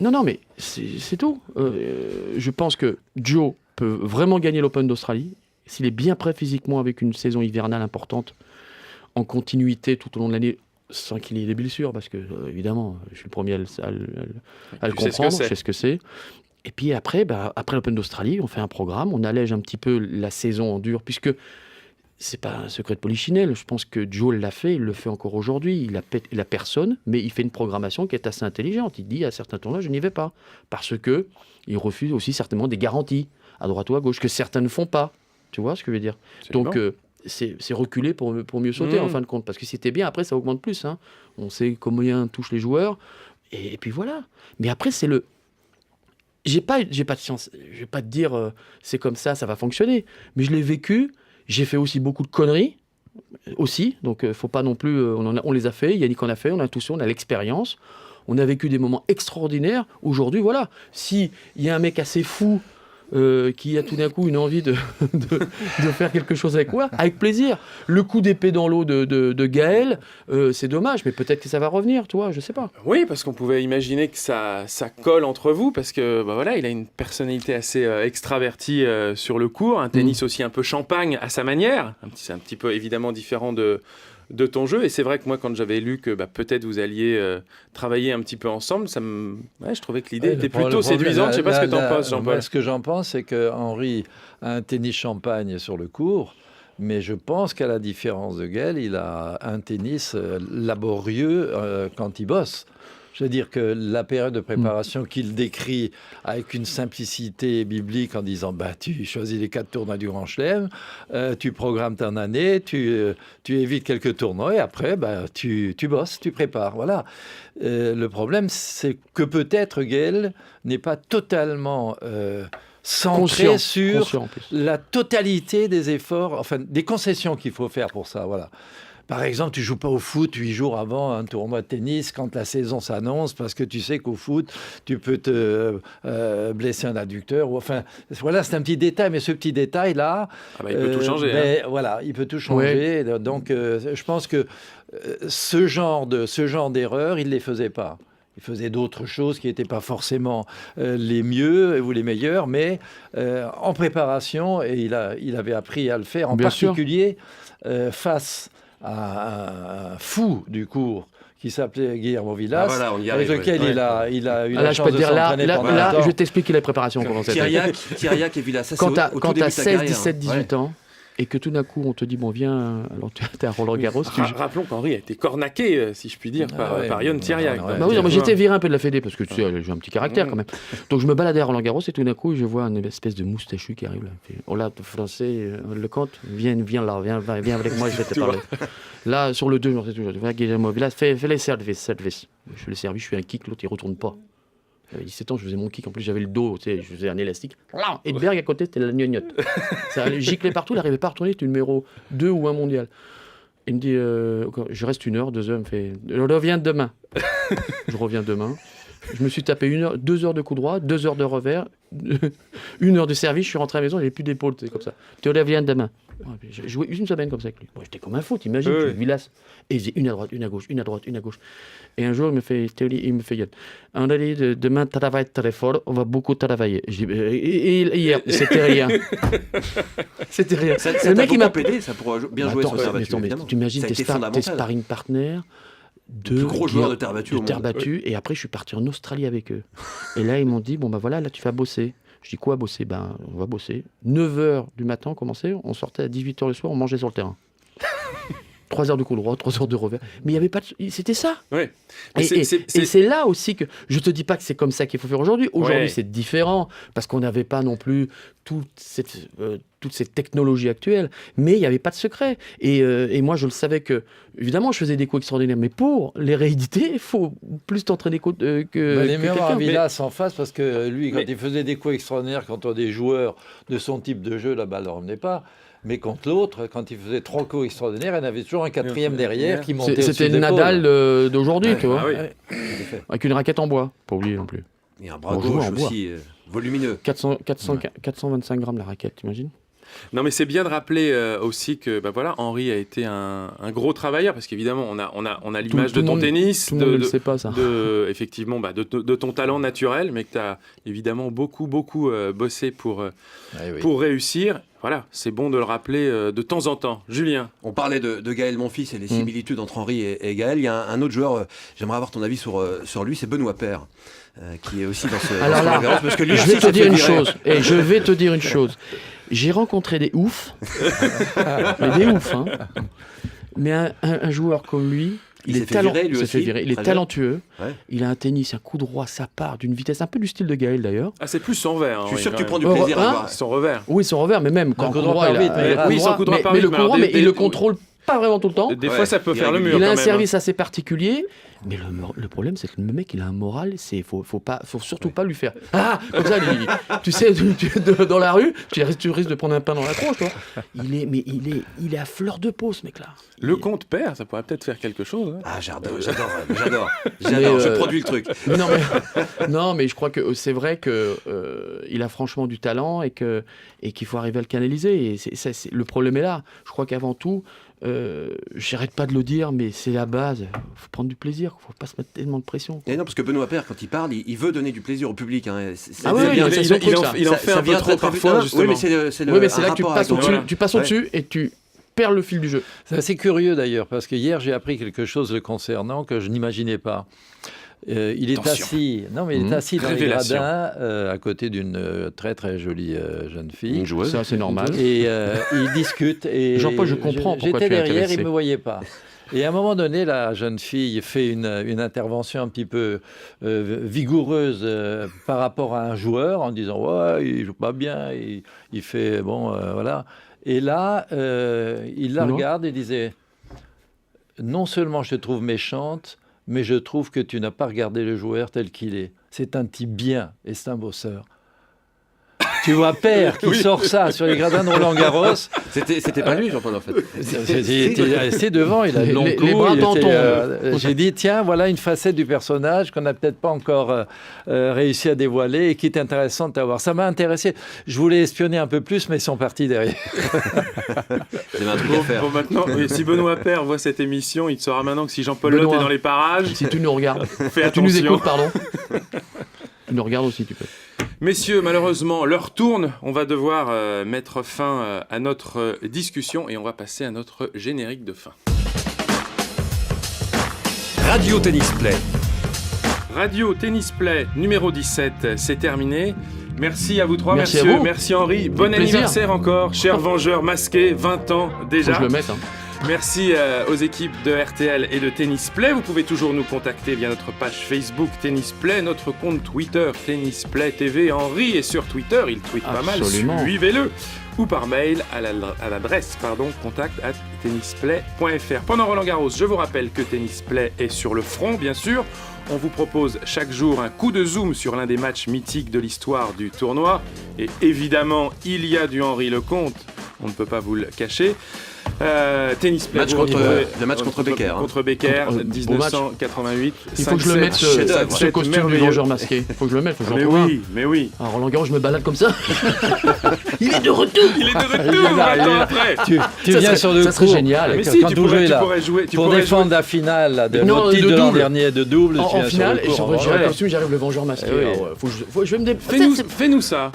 Speaker 4: Non, mais c'est tout. Je pense que Joe peut vraiment gagner l'Open d'Australie. S'il est bien prêt physiquement avec une saison hivernale importante, en continuité tout au long de l'année, sans qu'il y ait des blessures, parce que, évidemment, je suis le premier à le
Speaker 3: Tu sais ce que
Speaker 4: comprendre,
Speaker 3: c'est.
Speaker 4: je sais ce que c'est. Et puis après l'Open d'Australie, on fait un programme, on allège un petit peu la saison en dur, puisque c'est pas un secret de polichinelle. Je pense que Joe l'a fait, il le fait encore aujourd'hui. Il a personne, mais il fait une programmation qui est assez intelligente. Il dit à certains tournois, je n'y vais pas, parce que il refuse aussi certainement des garanties à droite ou à gauche que certains ne font pas. Tu vois ce que je veux dire? Donc c'est reculer pour mieux sauter en fin de compte, parce que si t'es bien, après ça augmente plus. Hein. On sait combien touchent les joueurs, et puis voilà. Mais après c'est le. J'ai pas de chance. Je vais pas te dire c'est comme ça va fonctionner. Mais je l'ai vécu. J'ai fait aussi beaucoup de conneries aussi. Donc faut pas non plus. On les a fait. Yannick en a fait. On a tous fait. On a l'expérience. On a vécu des moments extraordinaires. Aujourd'hui, voilà. Si il y a un mec assez fou. Qui a tout d'un coup une envie de faire quelque chose avec moi, avec plaisir. Le coup d'épée dans l'eau de Gaël, c'est dommage, mais peut-être que ça va revenir, toi, je sais pas.
Speaker 3: Oui, parce qu'on pouvait imaginer que ça colle entre vous, parce que voilà, il a une personnalité assez extravertie sur le court, un tennis aussi un peu champagne à sa manière. C'est un petit peu évidemment différent de ton jeu, et c'est vrai que moi quand j'avais lu que peut-être vous alliez travailler un petit peu ensemble, je trouvais que l'idée était plutôt séduisante. Je sais pas ce que t'en penses, Jean-Paul.
Speaker 5: Moi, ce que j'en pense, c'est que Henri a un tennis champagne sur le court, mais je pense qu'à la différence de Gaël, il a un tennis laborieux quand il bosse. Je veux dire que la période de préparation qu'il décrit avec une simplicité biblique en disant tu choisis les 4 tournois du Grand Chelem, tu programmes ton année, tu évites quelques tournois et après tu bosses, tu prépares. Voilà. Le problème, c'est que peut-être Gaël n'est pas totalement centré sur
Speaker 4: conscient en plus.
Speaker 5: la totalité des efforts, enfin des concessions qu'il faut faire pour ça. Voilà. Par exemple, tu joues pas au foot 8 jours avant un tournoi de tennis quand la saison s'annonce, parce que tu sais qu'au foot, tu peux te blesser un adducteur. Enfin, voilà, c'est un petit détail, mais ce petit détail-là...
Speaker 3: il peut tout changer.
Speaker 5: Mais, voilà, il peut tout changer. Ouais. Donc, je pense que ce genre d'erreur, il ne les faisait pas. Il faisait d'autres choses qui n'étaient pas forcément les mieux ou les meilleures, mais en préparation, et il avait appris à le faire, en
Speaker 4: Bien
Speaker 5: particulier face à un fou du cours qui s'appelait Guillermo Villas,
Speaker 6: voilà, on y
Speaker 5: avec
Speaker 6: arrive,
Speaker 5: lequel il a eu la
Speaker 4: je
Speaker 5: chance
Speaker 4: peux
Speaker 5: de
Speaker 4: te dire,
Speaker 5: s'entraîner pendant un temps.
Speaker 4: je vais t'expliquer les préparations.
Speaker 6: Kyriak et Villas, ça,
Speaker 4: Quand
Speaker 6: c'est au tout
Speaker 4: tu
Speaker 6: début
Speaker 4: as
Speaker 6: de ta
Speaker 4: 16,
Speaker 6: carrière,
Speaker 4: 17, 18 ans, et que tout d'un coup on te dit bon viens, alors tu es à Roland-Garros.
Speaker 3: Rappelons qu'Henri a été cornaqué, si je puis dire, par Ion Tiriac.
Speaker 4: Bah oui, non, mais j'étais viré un peu de la Fédé parce que tu sais, j'ai un petit caractère quand même. Donc je me baladais à Roland-Garros et tout d'un coup je vois une espèce de moustachu qui arrive là. Oh là, français, le comte, viens là, viens avec moi, je vais te parler. Là, sur le 2, j'en sais toujours. Guillermo Vilas, fais les services. Je fais les services, je fais un kick, l'autre il retourne pas. J'avais 17 ans, je faisais mon kick, en plus j'avais le dos, tu sais, je faisais un élastique. Et Berg à côté, c'était la gnognotte. Ça giclait partout, il n'arrivait pas à retourner, c'était numéro 2 ou 1 mondial. Il me dit, je reste 1 heure, 2 heures, il me fait, je reviens demain. Je reviens demain. Je me suis tapé 1 heure, 2 heures de coup droit, 2 heures de revers, 1 heure de service, je suis rentré à la maison, j'avais plus d'épaule, c'est comme ça. Tu reviens demain. J'ai joué 1 semaine comme ça avec lui. Bon, j'étais comme un fou, t'imagines, tu Vilas. Et il faisait une à droite, une à gauche, une à droite, une à gauche. Et un jour, il me fait, Yann, on a dit, demain, travaille très fort, on va beaucoup travailler. Je dis, et hier, c'était rien. C'était rien.
Speaker 6: Ça le mec, il m'a pédé, ça pourrait bien jouer sur terre battue.
Speaker 4: Tu imagines tes sparring partners,
Speaker 6: deux gros joueurs de terre battue.
Speaker 4: Et après, je suis parti en Australie avec eux. Et là, ils m'ont dit, bon, ben voilà, là, tu vas bosser. Je dis, quoi bosser? Ben, on va bosser. 9h du matin, on commençait, on sortait à 18h le soir, on mangeait sur le terrain. 3 heures de coup droit, 3 heures de revers. Mais il n'y avait pas de... C'était ça.
Speaker 3: Ouais.
Speaker 4: Et c'est là aussi que... Je ne te dis pas que c'est comme ça qu'il faut faire aujourd'hui. Aujourd'hui, c'est différent, parce qu'on n'avait pas non plus toute cette technologie actuelle. Mais il n'y avait pas de secret. Et moi, je le savais que... Évidemment, je faisais des coups extraordinaires. Mais pour les rééditer, il faut plus t'entraîner que
Speaker 5: les meilleurs
Speaker 4: quelqu'un.
Speaker 5: Vilas en face, parce que lui, quand il faisait des coups extraordinaires contre des joueurs de son type de jeu, la balle ne revenait pas. Mais contre l'autre, quand il faisait 3 coups extraordinaires, il y en avait toujours un 4e derrière qui montait au-dessus
Speaker 4: C'était le Nadal d'aujourd'hui, tu vois. Avec une raquette en bois, pas oublier non plus.
Speaker 6: Et un bras gauche aussi volumineux.
Speaker 4: 425 grammes la raquette, t'imagines?
Speaker 3: Non, mais c'est bien de rappeler aussi que Henri a été un gros travailleur, parce qu'évidemment on a l'image de ton tennis,
Speaker 4: tout le monde ne le sait pas, ça.
Speaker 3: Effectivement, de ton talent naturel, mais que tu as évidemment beaucoup bossé pour réussir. Voilà, c'est bon de le rappeler de temps en temps. Julien.
Speaker 6: On parlait de Gaël Monfils et les similitudes entre Henri et Gaël. Il y a un autre joueur, j'aimerais avoir ton avis sur lui, c'est Benoît Paire, qui est aussi dans ce...
Speaker 4: Alors là, parce que lui, je vais te dire une chose. J'ai rencontré des oufs, mais des oufs, hein. Mais un joueur comme lui, il est talentueux, il a un tennis, un coup droit, ça part d'une vitesse, un peu du style de Gaël d'ailleurs.
Speaker 3: Ah, c'est plus son revers.
Speaker 6: Je suis sûr que tu prends du plaisir à voir.
Speaker 3: Son revers.
Speaker 4: Oui, son revers, mais même quand
Speaker 5: le coup droit,
Speaker 4: mais le coup droit, mais il le contrôle pas vraiment tout le temps.
Speaker 3: Des fois, ça peut faire le mur.
Speaker 4: Il a un service assez particulier. Mais le problème, c'est que le mec, il a un moral, faut surtout pas lui faire. Ah, comme ça, tu sais, dans la rue, tu risques de prendre un pain dans la tronche, toi. Il est à fleur de peau, ce mec-là.
Speaker 3: Le comte Paire, ça pourrait peut-être faire quelque chose. Hein.
Speaker 6: Ah, j'adore, je produis le truc.
Speaker 4: Non, mais je crois que c'est vrai que il a franchement du talent et qu'il faut arriver à le canaliser. Et le problème est là. Je crois qu'avant tout, j'arrête pas de le dire, mais c'est la base. Faut prendre du plaisir, faut pas se mettre tellement de pression.
Speaker 6: Et non, parce que Benoît Paire, quand il parle, il veut donner du plaisir au public. Hein.
Speaker 3: Il en fait un peu trop parfois, justement.
Speaker 6: Oui, mais c'est
Speaker 4: là que tu passes au-dessus et tu perds le fil du jeu.
Speaker 5: C'est assez curieux d'ailleurs, parce que hier j'ai appris quelque chose le concernant que je n'imaginais pas. Il est assis dans les gradins à côté d'une très très jolie jeune fille.
Speaker 3: Une joueuse.
Speaker 4: Ça, c'est normal.
Speaker 5: Et ils discutent. Et
Speaker 4: Jean-Paul, je comprends pourquoi
Speaker 5: j'étais
Speaker 4: tu es
Speaker 5: derrière,
Speaker 4: intéressé.
Speaker 5: il ne me voyait pas. Et à un moment donné, la jeune fille fait une intervention un petit peu vigoureuse par rapport à un joueur en disant « Ouais, il joue pas bien, il fait... bon, voilà ». Et là, il la regarde et disait « Non seulement je te trouve méchante, mais je trouve que tu n'as pas regardé le joueur tel qu'il est. C'est un type bien et c'est un bosseur. » Tu vois Paire qui sort ça sur les gradins de Roland-Garros.
Speaker 6: C'était pas lui, Jean-Paul, en fait.
Speaker 5: Il était resté devant, il a le long cou.
Speaker 4: Les bras
Speaker 5: j'ai dit, tiens, voilà une facette du personnage qu'on n'a peut-être pas encore réussi à dévoiler et qui est intéressante à voir. Ça m'a intéressé. Je voulais espionner un peu plus, mais ils sont partis derrière.
Speaker 6: J'avais un truc à faire.
Speaker 3: Bon, maintenant, si Benoît Paire voit cette émission, il saura maintenant que si Jean-Paul Lotte est dans les parages...
Speaker 4: Si tu nous regardes,
Speaker 3: fais attention.
Speaker 4: tu nous écoutes, pardon. Tu nous regardes aussi, tu peux.
Speaker 3: Messieurs, malheureusement, l'heure tourne. On va devoir mettre fin à notre discussion et on va passer à notre générique de fin.
Speaker 1: Radio Tennis Play.
Speaker 3: Radio Tennis Play numéro 17, c'est terminé. Merci à vous trois,
Speaker 4: Merci à
Speaker 3: messieurs.
Speaker 4: vous.
Speaker 3: Merci Henri. Bon
Speaker 4: plaisir.
Speaker 3: anniversaire encore, cher vengeur masqué, 20 ans déjà.
Speaker 4: Faut que je le mette. Hein.
Speaker 3: Merci aux équipes de RTL et de Tennis Play. Vous pouvez toujours nous contacter via notre page Facebook Tennis Play, notre compte Twitter Tennis Play TV. Henri est sur Twitter, il tweet pas mal,
Speaker 4: Absolument.
Speaker 3: suivez-le. Ou par mail à l'adresse contact@tennisplay.fr. Pendant Roland Garros, je vous rappelle que Tennis Play est sur le front, bien sûr. On vous propose chaque jour un coup de zoom sur l'un des matchs mythiques de l'histoire du tournoi. Et évidemment, il y a du Henri Lecomte, on ne peut pas vous le cacher. Tennis Play,
Speaker 6: le match contre Becker.
Speaker 3: Contre Becker,
Speaker 4: Beau match.
Speaker 3: 1988.
Speaker 4: Il faut que je le mette, ce costume du vengeur masqué. Il faut que je le mette, faut que j'en trouve un.
Speaker 3: Mais oui.
Speaker 4: À Roland Garros, je me balade comme ça. Il est de retour.
Speaker 3: Il est de retour, 20 ans après.
Speaker 5: Tu viens sur le
Speaker 4: ça serait
Speaker 5: court.
Speaker 4: génial.
Speaker 3: Mais
Speaker 5: Quand
Speaker 3: si,
Speaker 5: tu pourrais
Speaker 3: jouer.
Speaker 5: pour défendre la finale là, de
Speaker 4: Non,
Speaker 5: notre titre
Speaker 4: de
Speaker 5: de l'an
Speaker 4: double.
Speaker 5: dernier de double, tu
Speaker 4: En
Speaker 5: viens
Speaker 4: finale,
Speaker 5: sur
Speaker 4: et
Speaker 5: le
Speaker 4: sur
Speaker 5: court.
Speaker 4: le costume, j'arrive le vengeur masqué.
Speaker 5: Eh oui.
Speaker 4: Alors, je vais me
Speaker 3: Fais-nous ça.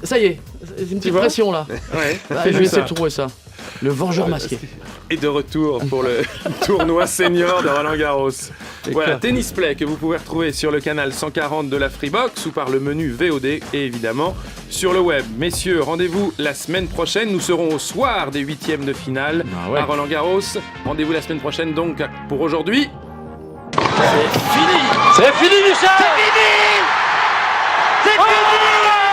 Speaker 4: Ça y est, c'est une petite
Speaker 3: vois
Speaker 4: pression là.
Speaker 3: Ouais,
Speaker 4: Ah, je
Speaker 3: fais-nous
Speaker 4: vais essayer
Speaker 3: ça.
Speaker 4: de trouver ça. Le vengeur masqué.
Speaker 3: Et de retour pour le tournoi senior de Roland Garros. Voilà,
Speaker 5: clair.
Speaker 3: Tennis Play que vous pouvez retrouver sur le canal 140 de la Freebox ou par le menu VOD et évidemment sur le web. Messieurs, rendez-vous la semaine prochaine. Nous serons au soir des 8e de finale
Speaker 4: Ah ouais.
Speaker 3: à Roland Garros. Rendez-vous la semaine prochaine donc pour aujourd'hui.
Speaker 2: C'est fini, Michel. C'est fini.